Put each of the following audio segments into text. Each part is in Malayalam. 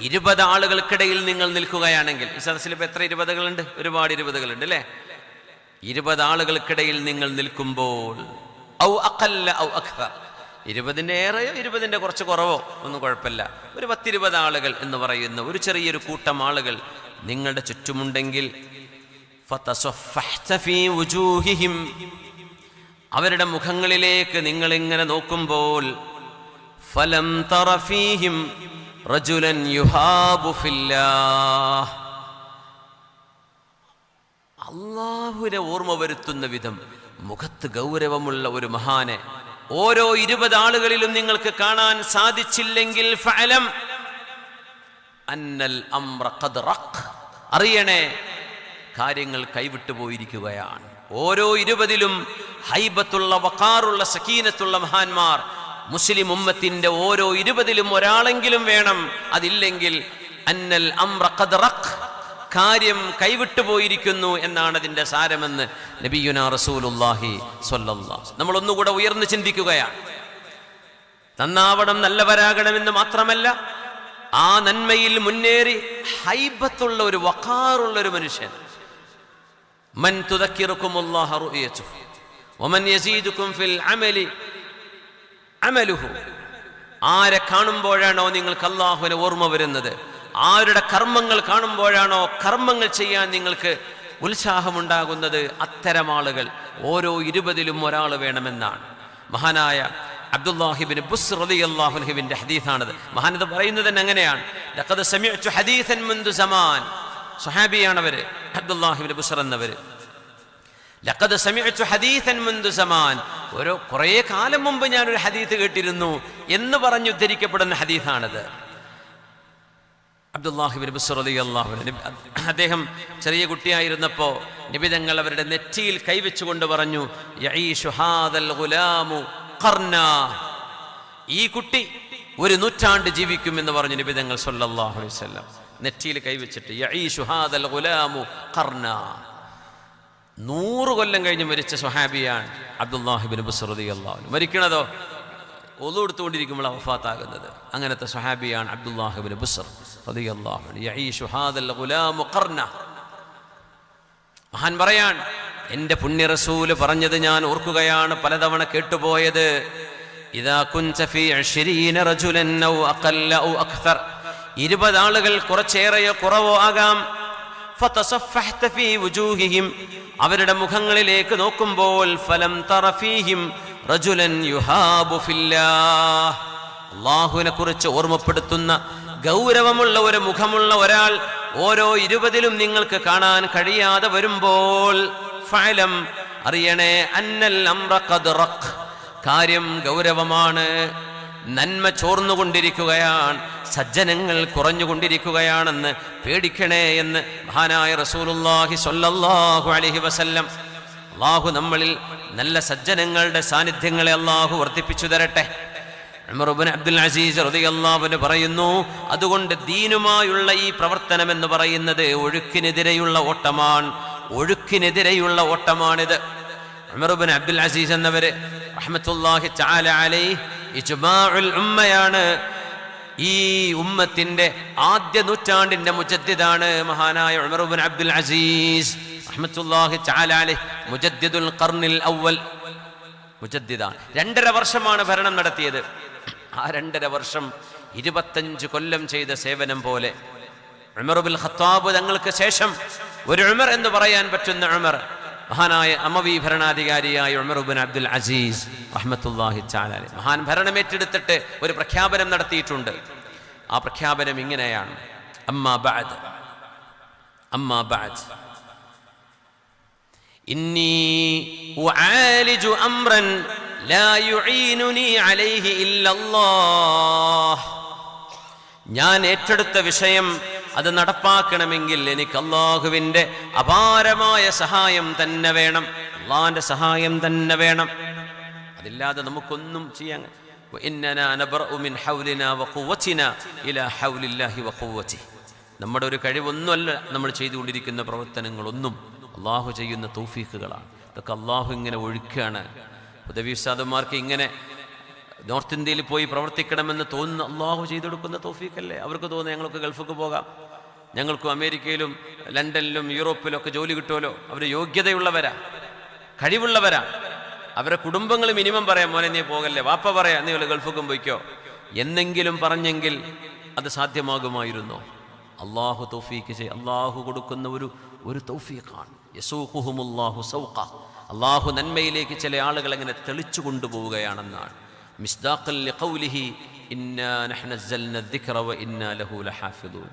20 ആളുകൾക്കിടയിൽ നിങ്ങൾ നിൽക്കുകയാണെങ്കിൽ, ഈ സദസ്സിൽ ഇപ്പോൾ എത്ര 20കളുണ്ട്? ഒരുപാട് 20കളുണ്ട് അല്ലേ? 20 ആളുകൾക്കിടയിൽ നിങ്ങൾ നിൽക്കുമ്പോൾ ഔ അഖല്ല ഔ അക്തർ, 20ന്റെ ഏറെയോ 20ന്റെ കുറച്ച് കുറവോ ഒന്നും കുഴപ്പമില്ല, ഒരു 10-20 ആളുകൾ എന്ന് പറയുന്ന ഒരു ചെറിയൊരു കൂട്ടം ആളുകൾ നിങ്ങളുടെ ചുറ്റുമുണ്ടെങ്കിൽ ഫതസഫഹ്ത ഫീ വുജൂഹിഹിം, അവരുടെ മുഖങ്ങളിലേക്ക് നിങ്ങൾ ഇങ്ങനെ നോക്കുമ്പോൾ ഫലം തറ ഫീഹിം റജുലൻ യുഹാബു ഫില്ലാഹ്, അല്ലാഹുവിനെ ഓർമ്മ വരുത്തുന്ന വിധം മുഖത്ത് ഗൗരവമുള്ള ഒരു മഹാനെ ഓരോ 20 ആളുകളിലും നിങ്ങൾക്ക് കാണാൻ സാധിച്ചില്ലെങ്കിൽ ഫഅലം അന്നൽ അംറ ഖദ് റഖ്, അറിയണേ കാര്യങ്ങൾ കൈവിട്ടു പോയിരിക്കുകയാണ്. ഓരോ 20ലും ഹൈബത്തുള്ള വഖാറുള്ള സക്കീനത്തുള്ള മഹാന്മാർ മുസ്ലിം ഉമ്മത്തിന്റെ ഓരോ 20ലും ഒരാളെങ്കിലും വേണം. അതില്ലെങ്കിൽ അന്നൽ അംറ ഖദ് റഖ്, കാര്യം കൈവിട്ടു പോയിരിക്കുന്നു എന്നാണ് അതിന്റെ സാരമെന്ന് നബിയുനാ റസൂലുള്ളാഹി സ്വല്ലല്ലാഹു അലൈഹി വസല്ലം. നമ്മൾ ഒന്നുകൂടെ ഉയർന്നു ചിന്തിക്കുകയാണ്. നന്നാവണം, നല്ലവരാകണമെന്ന് മാത്രമല്ല, ആ നന്മയിൽ മുന്നേറി ഹൈബത്തുള്ള ഒരു വഖാറുള്ള ഒരു മനുഷ്യൻ. മൻ തുദക്കിറുകുമുല്ലാഹ റുഅയതുഹു വമൻ യസീദുകും ഫിൽ അമലി അമലുഹു, ആരെ കാണുമ്പോഴാണോ നിങ്ങൾക്ക് അല്ലാഹുവിനെ ഓർമ്മ വരുന്നത്, ആരുടെ കർമ്മങ്ങൾ കാണുമ്പോഴാണോ കർമ്മങ്ങൾ ചെയ്യാൻ നിങ്ങൾക്ക് ഉത്സാഹമുണ്ടാകുന്നത്, അത്തരം ആളുകൾ ഓരോ 20ലും ഒരാൾ വേണമെന്നാണ്. മഹാനായ അബ്ദുല്ലാഹിബ്നു ബുസ്ർ റളിയല്ലാഹു അൻഹുവിന്റെ ഹദീസാണത്. മഹാനത് പറയുന്നത് തന്നെ അങ്ങനെയാണ്. ലഖദ് സമിഅ്തു ഹദീസൻ മുൻദു സമാൻ, സ്വഹാബിയാണവര് അബ്ദുല്ലാഹിബ്നു ബുസ്ർ എന്നവര്. ലഖദ് സമിഅ്തു ഹദീസൻ മുൻദു സമാൻ, കുറേ കാലം മുമ്പ് ഞാനൊരു ഹദീസ് കേട്ടിരുന്നു എന്ന് പറഞ്ഞ് ഉദ്ധരിക്കപ്പെടുന്ന ഹദീസാണത്. അബ്ദുല്ലാഹിബ്നു ബുസ്ർ റളിയല്ലാഹു അൻഹു, അദ്ദേഹം ചെറിയ കുട്ടിയായിരുന്നപ്പോൾ നബി തങ്ങൾ അവരുടെ നെറ്റിയിൽ കൈവച്ചുകൊണ്ട് പറഞ്ഞു, യഈഷു ഹാദൽ ഗുലാമു ഖർനാ, ഈ കുട്ടി 1 നൂറ്റാണ്ട് ജീവിക്കും എന്ന് പറഞ്ഞു നബി തങ്ങൾ സ്വല്ലല്ലാഹു അലൈഹി വസല്ലം. നെറ്റിയിൽ കൈവച്ചിട്ട് യഈഷു ഹാദൽ ഗുലാമു ഖർനാ, 100 കൊല്ലം കഴിഞ്ഞ് മരിച്ച സ്വഹാബിയാണ് അബ്ദുല്ലാഹിബ്നു ബുസ്ർ റളിയല്ലാഹു അൻഹു. മരിക്കണതോ ഒളു എടുത്തുകൊണ്ടിരിക്കുമ്പോൾ വഫാത്താകുന്നത്. അങ്ങനത്തെ സ്വഹാബിയാണ് അബ്ദുല്ലാഹിബ്നു ബുസ്ർ റളിയല്ലാഹു അൻഹു. യഈഷു ഹാദൽ ഗുലാമു ഖർനാ. മഹാൻ പറയാൻ, എൻ്റെ പുണ്യ റസൂല് പറഞ്ഞത് ഞാൻ ഓർക്കുകയാണ്, പലതവണ കേട്ടുപോയത്. ഇദാ കുൻത ഫീ 20 റജുലൻ ഔ അഖല്ല ഔ അക്തർ, 20 ആളുകൾ കുറച്ചേറെയോ കുറവോ ആകാം. ഫതസഫഹ്ത ഫീ വുജൂഹിഹിം, അവരുടെ മുഖങ്ങളിലേക്ക് നോക്കുമ്പോൾ ഫലം തറ ഫീഹിം റജുലൻ യുഹാബു ഫില്ലാഹ്, അല്ലാഹുവിനെ കുറിച്ച് ഓർമ്മപ്പെടുത്തുന്ന ഗൗരവമുള്ള ഒരു മുഖമുള്ള ഒരാൾ ഓരോ 20ലും നിങ്ങൾക്ക് കാണാൻ കഴിയാതെ വരുമ്പോൾ ഫഅലം, അറിയണേ അന്നൽ അംറ ഖദ് റഖ്, കാര്യം ഗൗരവമാണ്, നന്മ ചോർന്നുകൊണ്ടിരിക്കുകയാണ്, സജ്ജനങ്ങൾ കുറഞ്ഞുകൊണ്ടിരിക്കുകയാണെന്ന് പേടിക്കണേ എന്ന് മഹാനായ റസൂലുള്ളാഹി സ്വല്ലല്ലാഹു അലൈഹി വസല്ലം. അല്ലാഹു നമ്മളിൽ നല്ല സജ്ജനങ്ങളുടെ സാന്നിധ്യങ്ങളെ അല്ലാഹു വർദ്ധിപ്പിച്ചു തരട്ടെ. ഉമർ ഇബ്നു അബ്ദുൽ അസീസ് റളിയല്ലാഹു അൻഹു പറയുന്നു, അതുകൊണ്ട് ദീനുമായുള്ള ഈ പ്രവർത്തനം എന്ന് പറയുന്നത് ഒഴുക്കിനെതിരെയുള്ള ഓട്ടമാണ്, ഒഴുക്കിനെതിരെയുള്ള ഓട്ടമാണിത്. ഉമർ ഇബ്നു അബ്ദുൽ അസീസ് എന്നവര് റഹ്മത്തുള്ളാഹി തആല അലൈഹി ഇജ്മാഉൽ ഉമ്മയാണ്. ഈ ഉമ്മത്തിന്റെ ആദ്യ നൂറ്റാണ്ടിന്റെ മുജദ്ദിദാണ് മഹാനായ ഉമർ ഇബ്നു അബ്ദുൽ അസീസ് റഹ്മത്തുള്ളാഹി തആല അലൈഹി. മുജദ്ദിദുൽ ഖർനിൽ അവ്വൽ, മുജദ്ദിദാണ്. 2.5 വർഷമാണ് ഭരണം നടത്തിയത്. ആ 2.5 വർഷം 25 കൊല്ലം ചെയ്ത സേവനം പോലെ. ഉമർ ഇബ്നുൽ ഖത്താബ് തങ്ങൾക്ക് ശേഷം ഒരു ഉമർ എന്ന് പറയാൻ പറ്റുന്ന ഉമർ മഹാനായ അമവി ഭരണാധികാരിയായ ഉമർ ഇബ്നു അബ്ദുൽ അസീസ് റഹ്മത്തുള്ളാഹി തആല അലൈഹി. മഹാൻ ഭരണമേറ്റെടുത്തിട്ട് ഒരു പ്രഖ്യാപനം നടത്തിയിട്ടുണ്ട്. ആ പ്രഖ്യാപനം ഇങ്ങനെയാണ്: അമ്മാ ബഅദ്, അമ്മാ ബഅദ് ഇന്നി ഉആലിജു അംറൻ ലാ യുഈനുനി അലൈഹി ഇല്ലല്ലാഹ്. ഞാൻ ഏറ്റെടുത്ത വിഷയം അത് നടപ്പാക്കണമെങ്കിൽ എനിക്ക് അല്ലാഹുവിൻ്റെ അപാരമായ സഹായം തന്നെ വേണം, അല്ലാഹുവിൻ്റെ സഹായം തന്നെ വേണം. അതില്ലാതെ നമുക്കൊന്നും ചെയ്യാൻ. ഇന്നനാ നബ്റഉ മിൻ ഹൗലിനാ വഖുവ്വതിനാ ഇലാ ഹൗലില്ലാഹി വഖുവ്വതിഹി. നമ്മുടെ ഒരു കഴിവൊന്നുമല്ല നമ്മൾ ചെയ്തുകൊണ്ടിരിക്കുന്ന പ്രവർത്തനങ്ങളൊന്നും, അള്ളാഹു ചെയ്യുന്ന തൗഫീഖുകളാണ്. ഇതൊക്കെ അള്ളാഹു ഇങ്ങനെ ഒഴുക്കുകയാണ്. ഉദവി ഉസ്താദുമാർക്ക് ഇങ്ങനെ നോർത്ത് ഇന്ത്യയിൽ പോയി പ്രവർത്തിക്കണമെന്ന് തോന്നുന്ന അള്ളാഹു ചെയ്തു കൊടുക്കുന്ന തൗഫീഖല്ലേ. അവർക്ക് തോന്നുന്നു ഞങ്ങൾക്ക് ഗൾഫിക്ക് പോകാം, ഞങ്ങൾക്കും അമേരിക്കയിലും ലണ്ടനിലും യൂറോപ്പിലും ഒക്കെ ജോലി കിട്ടുമല്ലോ. അവർ യോഗ്യതയുള്ളവരാ, കഴിവുള്ളവരാ. അവരുടെ കുടുംബങ്ങൾ മിനിമം പറയാം, മോനെ നീ പോകല്ലേ, വാപ്പ പറയാം നീ ഗൾഫിക്കും പോയിക്കോ എന്നെങ്കിലും പറഞ്ഞെങ്കിൽ അത് സാധ്യമാകുമായിരുന്നോ? അള്ളാഹു തൗഫീഖ് അള്ളാഹു കൊടുക്കുന്ന ഒരു തൗഫീഖാണ്. യസൂഖുഹുമുല്ലാഹു സൗഖ. അള്ളാഹു നന്മയിലേക്ക് ചില ആളുകൾ അങ്ങനെ തെളിച്ചു കൊണ്ടുപോവുകയാണെന്നാണ്. മിസ്ദാഖൻ ലിഖൗലിഹി ഇന്നാ നഹ്നു നസ്സൽനാ الذിക്റ വഇന്നാ ലഹു ലഹാഫിദൂൻ.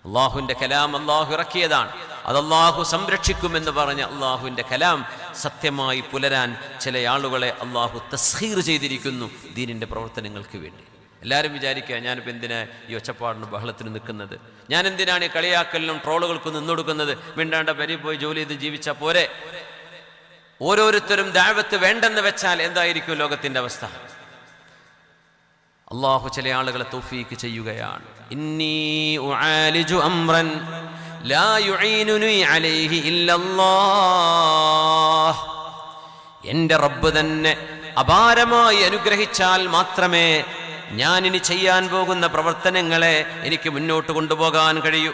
അള്ളാഹുവിൻ്റെ കലാം അള്ളാഹു ഇറക്കിയതാണ്, അത് അള്ളാഹു സംരക്ഷിക്കുമെന്ന് പറഞ്ഞ അള്ളാഹുവിൻ്റെ കലാം സത്യമായി പുലരാൻ ചില ആളുകളെ അള്ളാഹു തസ്ഖീർ ചെയ്തിരിക്കുന്നു ദീനിൻ്റെ പ്രവർത്തനങ്ങൾക്ക് വേണ്ടി. എല്ലാവരും വിചാരിക്കുക ഞാനിപ്പോൾ എന്തിനാ ഈ ഒച്ചപ്പാടിന് ബഹളത്തിന് നിൽക്കുന്നത്, ഞാൻ എന്തിനാണ് ഈ കളിയാക്കലിനും ട്രോളുകൾക്കും നിന്നൊടുക്കുന്നത്, മിണ്ടാണ്ട പെരി പോയി ജോലി ചെയ്ത് ജീവിച്ചാൽ പോരെ. ഓരോരുത്തരും ദഅവത്ത് വേണ്ടെന്ന് വെച്ചാൽ എന്തായിരിക്കും ലോകത്തിൻ്റെ അവസ്ഥ? അള്ളാഹു ചില ആളുകളെ തൗഫീഖ് ചെയ്യുകയാണ്. ഇന്നി ഉആലിജു അംറൻ ലാ യുഈനുനി അലൈഹി ഇല്ലല്ലാഹ്. എൻ്റെ റബ്ബ് തന്നെ അപാരമായി അനുഗ്രഹിച്ചാൽ മാത്രമേ ഞാനിനി ചെയ്യാൻ പോകുന്ന പ്രവർത്തനങ്ങളെ എനിക്ക് മുന്നോട്ട് കൊണ്ടുപോകാൻ കഴിയൂ.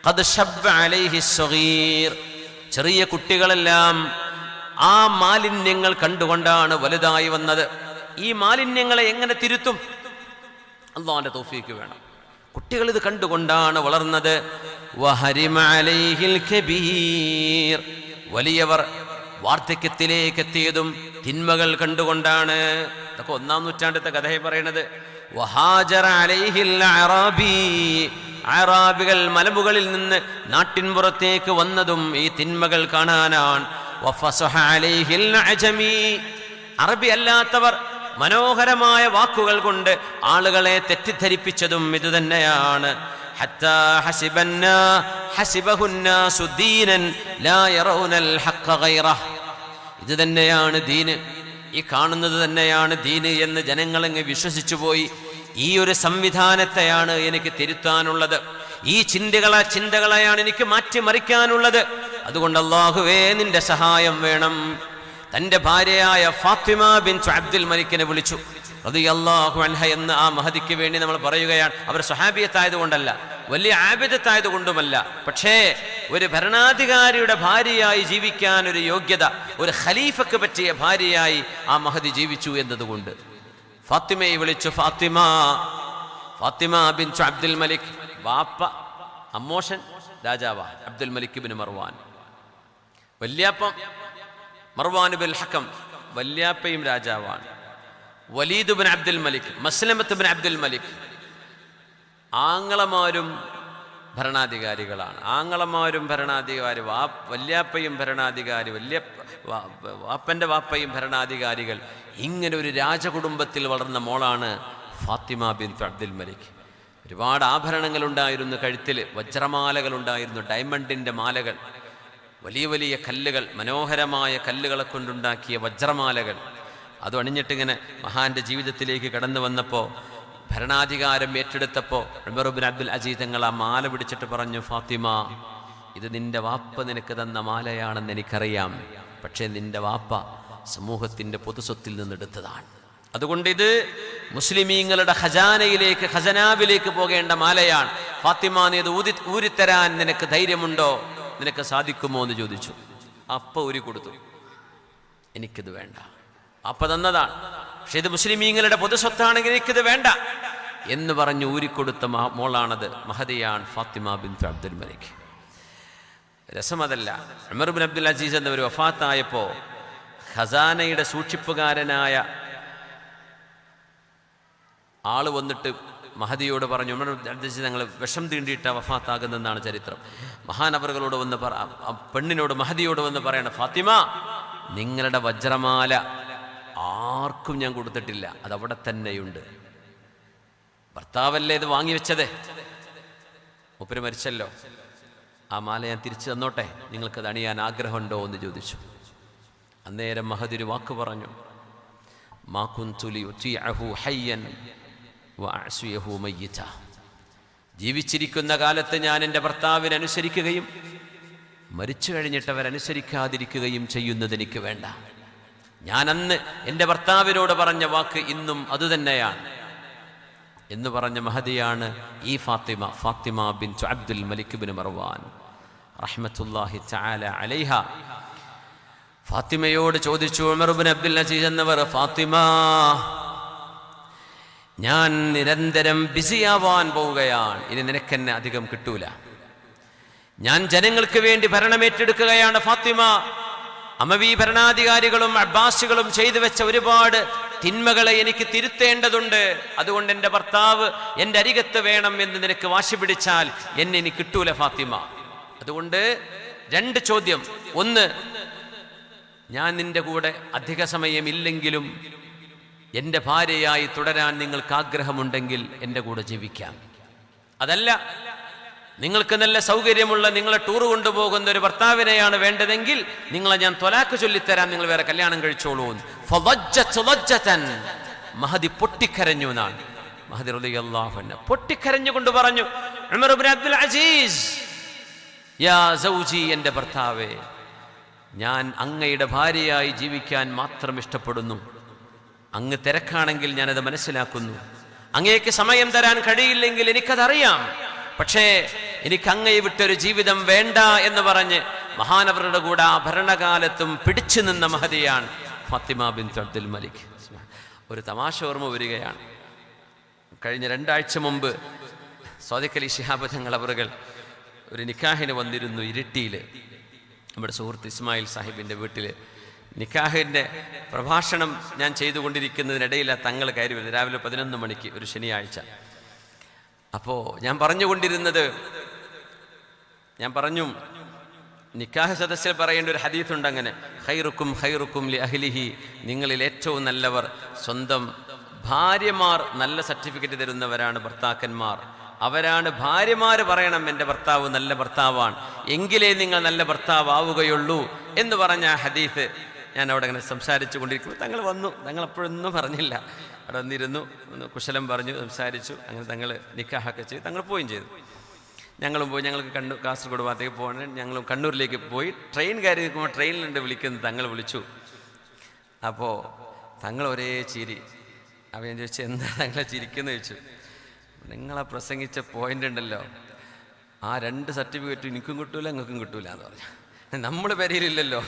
ഖദ് ശബ്ബ അലൈഹി സ്വഗീർ. ചെറിയ കുട്ടികളെല്ലാം ആ മാലിന്യങ്ങൾ കണ്ടുകൊണ്ടാണ് വലുതായി വന്നത്. ഈ മാലിന്യങ്ങളെ എങ്ങനെ തിരുത്തും? അല്ലാഹുവിന്റെ തൗഫീഖ് വേണം. കുട്ടികൾ ഇത് കണ്ടുകൊണ്ടാണ് വളർന്നത്. വഹരിമ അലൈഹിൽ കബീർ. വലിയവർ വാർദ്ധക്യത്തിലേക്ക് എത്തിയതും തിന്മകൾ കണ്ടുകൊണ്ടാണ്. ഇതൊക്കെ 1-ാം നൂറ്റാണ്ടത്തെ കഥയെ പറയുന്നത്. വഹാജറ അലൈഹിൽ അറാബി. അറാബികൾ മലമുകളിൽ നിന്ന് നാട്ടിൻപുറത്തേക്ക് വന്നതും ഈ തിന്മകൾ കാണാനാണ്. വഫസഹ അലൈഹിൽ അജമി. അറബി അല്ലാത്തവർ മനോഹരമായ വാക്കുകൾ കൊണ്ട് ആളുകളെ തെറ്റിദ്ധരിപ്പിച്ചതും ഇതുതന്നെയാണ്. ഹത്താ ഹസിബഹുന്നാസു ദീനൻ ലാ യറൗനൽ ഹഖ്ഖ ഗൈറഹ്. ഇത് തന്നെയാണ് ദീന്, ഈ കാണുന്നത് തന്നെയാണ് ദീന് എന്ന് ജനങ്ങളങ്ങ് വിശ്വസിച്ചു പോയി. ഈ ഒരു സംവിധാനത്തെയാണ് എനിക്ക് തിരുത്താനുള്ളത്, ഈ ചിന്തകളെയാണ് എനിക്ക് മാറ്റിമറിക്കാനുള്ളത്. അതുകൊണ്ട് അല്ലാഹുവേ നിന്റെ സഹായം വേണം. തൻ്റെ ഭാര്യയായ ഫാത്തിമ ബിൻത് അബ്ദുൽ മലിക്കിനെ വിളിച്ചു റളിയല്ലാഹു അൻഹ എന്ന് ആ മഹദിക്ക് വേണ്ടി നമ്മൾ പറയുകയാണ്. അവർ സ്വഹാബിയത്തായതുകൊണ്ടല്ല, വലിയ ആബിദത്തായതുകൊണ്ടുമല്ല, പക്ഷേ ഒരു ഭരണാധികാരിയുടെ ഭാര്യയായി ജീവിക്കാൻ ഒരു യോഗ്യത, ഒരു ഖലീഫക്ക് പറ്റിയ ഭാര്യയായി ആ മഹദി ജീവിച്ചു എന്നതുകൊണ്ട് ഫാത്തിമയെ വിളിച്ചു. ഫാത്തിമ ബിൻത് അബ്ദുൽ മലിക്. വാപ്പ അമ്മോഷൻ രാജാവാ അബ്ദുൽ മലിക് ബിൻ മർവാൻ. വല്യാപ്പം മർവാൻ ബിൻ ഹക്കം, വല്യാപ്പയും രാജാവാണ്. Walid bin Abdul Malik, Maslamat bin Abdul Malik. ആങ്ങളമാരും ഭരണാധികാരികളാണ്. ആങ്ങളമാരും ഭരണാധികാരി, വല്യാപ്പയും ഭരണാധികാരി, വാപ്പൻ്റെ വാപ്പയും ഭരണാധികാരികൾ. ഇങ്ങനെ ഒരു രാജകുടുംബത്തിൽ വളർന്ന മോളാണ് ഫാത്തിമ ബിൻത് അബ്ദുൽ മലിക്. ഒരുപാട് ആഭരണങ്ങൾ ഉണ്ടായിരുന്നു, കഴുത്തിൽ വജ്രമാലകൾ ഉണ്ടായിരുന്നു, ഡയമണ്ടിൻ്റെ മാലകൾ, വലിയ വലിയ കല്ലുകൾ, മനോഹരമായ കല്ലുകളെ കൊണ്ടുണ്ടാക്കിയ വജ്രമാലകൾ. അത് അണിഞ്ഞിട്ടിങ്ങനെ മഹാന്റെ ജീവിതത്തിലേക്ക് കടന്നു വന്നപ്പോൾ, ഭരണാധികാരം ഏറ്റെടുത്തപ്പോൾ ഉമർ ഇബ്നു അബ്ദുൽ അസീസ് തങ്ങൾ ആ മാല പിടിച്ചിട്ട് പറഞ്ഞു, ഫാത്തിമ, ഇത് നിന്റെ വാപ്പ നിനക്ക് തന്ന മാലയാണെന്ന് എനിക്കറിയാം, പക്ഷേ നിന്റെ വാപ്പ സമൂഹത്തിൻ്റെ പൊതുസ്വത്തിൽ നിന്നെടുത്തതാണ്. അതുകൊണ്ട് ഇത് മുസ്ലിമീങ്ങളുടെ ഖജനാവിലേക്ക് പോകേണ്ട മാലയാണ്. ഫാത്തിമ, നീ ഇത് ഊരിത്തരാൻ നിനക്ക് ധൈര്യമുണ്ടോ, നിനക്ക് സാധിക്കുമോ എന്ന് ചോദിച്ചു. അപ്പ ഊരി കൊടുത്തു. എനിക്കിത് വേണ്ട, അപ്പ തന്നതാണ്, പക്ഷെ ഇത് മുസ്ലിമീങ്ങളുടെ പൊതുസ്വത്താണെങ്കിൽ എനിക്കിത് വേണ്ട എന്ന് പറഞ്ഞ് ഊരിക്കൊടുത്ത മോളാണത്. മഹദിയാണ് ഫാത്തിമ ബിൻത് അബ്ദുൽ മലിക്. രസമതല്ല, ഉമർ ഇബ്നു അബ്ദുൽ അസീസ് എന്നവർ വഫാത്തായപ്പോൾ ഖസാനയുടെ സൂക്ഷിപ്പുകാരനായ ആള് വന്നിട്ട് മഹദിയോട് പറഞ്ഞു, ഉമർ ഇബ്നു അബ്ദുൽ അസീസ് ഞങ്ങൾ വിഷം തീണ്ടിയിട്ട വഫാത്താകുന്നെന്നാണ് ചരിത്രം. മഹാനവറുകളോട് വന്ന് പെണ്ണിനോട് മഹദിയോട് വന്ന് പറയണം, ഫാത്തിമ, നിങ്ങളുടെ വജ്രമാല ആർക്കും ഞാൻ കൊടുത്തിട്ടില്ല, അതവിടെ തന്നെയുണ്ട്. ഭർത്താവല്ലേ ഇത് വാങ്ങിവെച്ചത്, മൂപ്പര് മരിച്ചല്ലോ, ആ മാല ഞാൻ തിരിച്ചു തന്നോട്ടെ, നിങ്ങൾക്കത് അണിയാൻ ആഗ്രഹമുണ്ടോ എന്ന് ചോദിച്ചു. അന്നേരം മഹദി ഒരു വാക്ക് പറഞ്ഞു, മാ കുന്തു ലിയുതിഅഹു ഹയ്യൻ വഅഅസിയഹു മയ്യിത. ജീവിച്ചിരിക്കുന്ന കാലത്ത് ഞാൻ എൻ്റെ ഭർത്താവിനെ അനുസരിക്കുകയും മരിച്ചു കഴിഞ്ഞിട്ട് അവരനുസരിക്കാതിരിക്കുകയും ചെയ്യുന്നത് എനിക്ക് വേണ്ട. ഞാൻ അന്ന് എൻ്റെ ഭർത്താവിനോട് പറഞ്ഞ വാക്ക് ഇന്നും അതുതന്നെയാണ് എന്ന് പറഞ്ഞ മഹദിയാണ് ഈ ഫാത്തിമ ബിൻതു അബ്ദുൽ മലിക് ബിൻ മർവാൻ റഹ്മത്തുള്ളാഹി തആല അലൈഹ. ഫാത്തിമയോട് ചോദിച്ചു ഉമർ ഇബ്നു അബ്ദുൽ അസീസ് എന്നവർ, ഫാത്തിമ, ഞാൻ നിരന്തരം ബിസിയാവാൻ പോവുകയാണ്, ഇനി നിനക്കെന്നെ അധികം കിട്ടൂല. ഞാൻ ജനങ്ങൾക്ക് വേണ്ടി ഭരണമേറ്റെടുക്കുകയാണ് ഫാത്തിമ. അമവി ഭരണാധികാരികളും അബ്ബാസികളും ചെയ്തു വെച്ച ഒരുപാട് തിന്മകളെ എനിക്ക് തിരുത്തേണ്ടതുണ്ട്. അതുകൊണ്ട് എൻ്റെ ഭർത്താവ് എൻ്റെ അരികത്ത് വേണം എന്ന് നിനക്ക് വാശി പിടിച്ചാൽ എന്നെ ഇനി കിട്ടൂല ഫാത്തിമ. അതുകൊണ്ട് 2 ചോദ്യം. ഒന്ന്, ഞാൻ നിന്റെ കൂടെ അധിക സമയം ഇല്ലെങ്കിലും എൻ്റെ ഭാര്യയായി തുടരാൻ നിങ്ങൾക്ക് ആഗ്രഹമുണ്ടെങ്കിൽ എൻ്റെ കൂടെ ജീവിക്കാം. അതല്ല, നിങ്ങൾക്ക് നല്ല സൗകര്യമുള്ള, നിങ്ങളെ ടൂർ കൊണ്ടുപോകുന്ന ഒരു ഭർത്താവിനെയാണ് വേണ്ടതെങ്കിൽ നിങ്ങളെ ഞാൻ ത്വലാഖ് ചൊല്ലിത്തരാം, നിങ്ങൾ വേറെ കല്യാണം കഴിച്ചോളൂ. മഹദി പൊട്ടിക്കരഞ്ഞു എന്നാണ്. മഹദി റളിയല്ലാഹു അൻഹു പൊട്ടിക്കരഞ്ഞുകൊണ്ട് പറഞ്ഞു, ഉമർ ഇബ്നു അബ്ദുൽ അസീസ്, യാ സൗജി, എൻ്റെ ഭർത്താവേ, ഞാൻ അങ്ങയുടെ ഭാര്യയായി ജീവിക്കാൻ മാത്രം ഇഷ്ടപ്പെടുന്നു. അങ്ങ് തിരക്കാണെങ്കിൽ ഞാനത് മനസ്സിലാക്കുന്നു. അങ്ങേക്ക് സമയം തരാൻ കഴിയില്ലെങ്കിൽ എനിക്കതറിയാം. പക്ഷേ എനിക്ക് അങ്ങയെ വിട്ടൊരു ജീവിതം വേണ്ട എന്ന് പറഞ്ഞ് മഹാനവരുടെ കൂടെ ആ ഭരണകാലത്തും പിടിച്ചു നിന്ന മഹദിയാണ് ഫാത്തിമ ബിൻതു അബ്ദുൽ മലിക്. ഒരു തമാശ ഓർമ്മ വരികയാണ്. കഴിഞ്ഞ 2 ആഴ്ച മുമ്പ് സ്വാദിഖ് അലി ശിഹാബ് തങ്ങൾ അവറുകൾ ഒരു നിക്കാഹിന് വന്നിരുന്നു ഇരിട്ടിയിൽ. നമ്മുടെ സുഹൃത്ത് ഇസ്മായിൽ സാഹിബിൻ്റെ വീട്ടിൽ നിക്കാഹിൻ്റെ പ്രഭാഷണം ഞാൻ ചെയ്തുകൊണ്ടിരിക്കുന്നതിനിടയിലാണ് തങ്ങൾ കയറി വരുന്നത്. രാവിലെ 11 മണിക്ക് ഒരു ശനിയാഴ്ച. അപ്പോൾ ഞാൻ പറഞ്ഞു നിക്കാഹ് സദസ്സിൽ പറയേണ്ട ഒരു ഹദീസുണ്ട്, അങ്ങനെ ഖൈറുക്കും ലി അഹ്ലിഹി, നിങ്ങളിൽ ഏറ്റവും നല്ലവർ സ്വന്തം ഭാര്യമാർ നല്ല സർട്ടിഫിക്കറ്റ് തരുന്നവരാണ് ഭർത്താക്കന്മാർ. അവരാണ് ഭാര്യമാർ പറയണം എൻ്റെ ഭർത്താവ് നല്ല ഭർത്താവാണ്, എങ്കിലേ നിങ്ങൾ നല്ല ഭർത്താവ് ആവുകയുള്ളൂ എന്ന് പറഞ്ഞ ആ ഹദീസ് ഞാൻ അവിടെ അങ്ങനെ സംസാരിച്ചു കൊണ്ടിരിക്കുമ്പോൾ തങ്ങൾ വന്നു. തങ്ങൾ അപ്പോഴൊന്നും പറഞ്ഞില്ല, അവിടെ വന്നിരുന്നു, ഒന്ന് കുശലം പറഞ്ഞു, സംസാരിച്ചു. അങ്ങനെ തങ്ങൾ നിക്കാഹൊക്കെ ചെയ്തു, തങ്ങൾ പോവുകയും ചെയ്തു. ഞങ്ങളും പോയി. ഞങ്ങൾക്ക് കാസർഗോഡ് ഭാഗത്തേക്ക് പോകണം. ഞങ്ങളും കണ്ണൂരിലേക്ക് പോയി. ട്രെയിൻ കയറി നിൽക്കുമ്പോൾ ട്രെയിനിലുണ്ട് വിളിക്കുന്നത്. തങ്ങൾ വിളിച്ചു. അപ്പോൾ തങ്ങൾ ഒരേ ചിരി. അപ്പോൾ ഞാൻ ചോദിച്ചു, എന്താ തങ്ങളെ ചിരിക്കുന്നു ചോദിച്ചു. നിങ്ങളെ പ്രസംഗിച്ച പോയിന്റ് ഉണ്ടല്ലോ, ആ 2 സർട്ടിഫിക്കറ്റ് എനിക്കും കിട്ടൂല നിങ്ങൾക്കും കിട്ടൂല എന്ന് പറഞ്ഞു. നമ്മൾ പെരയിലില്ലല്ലോ,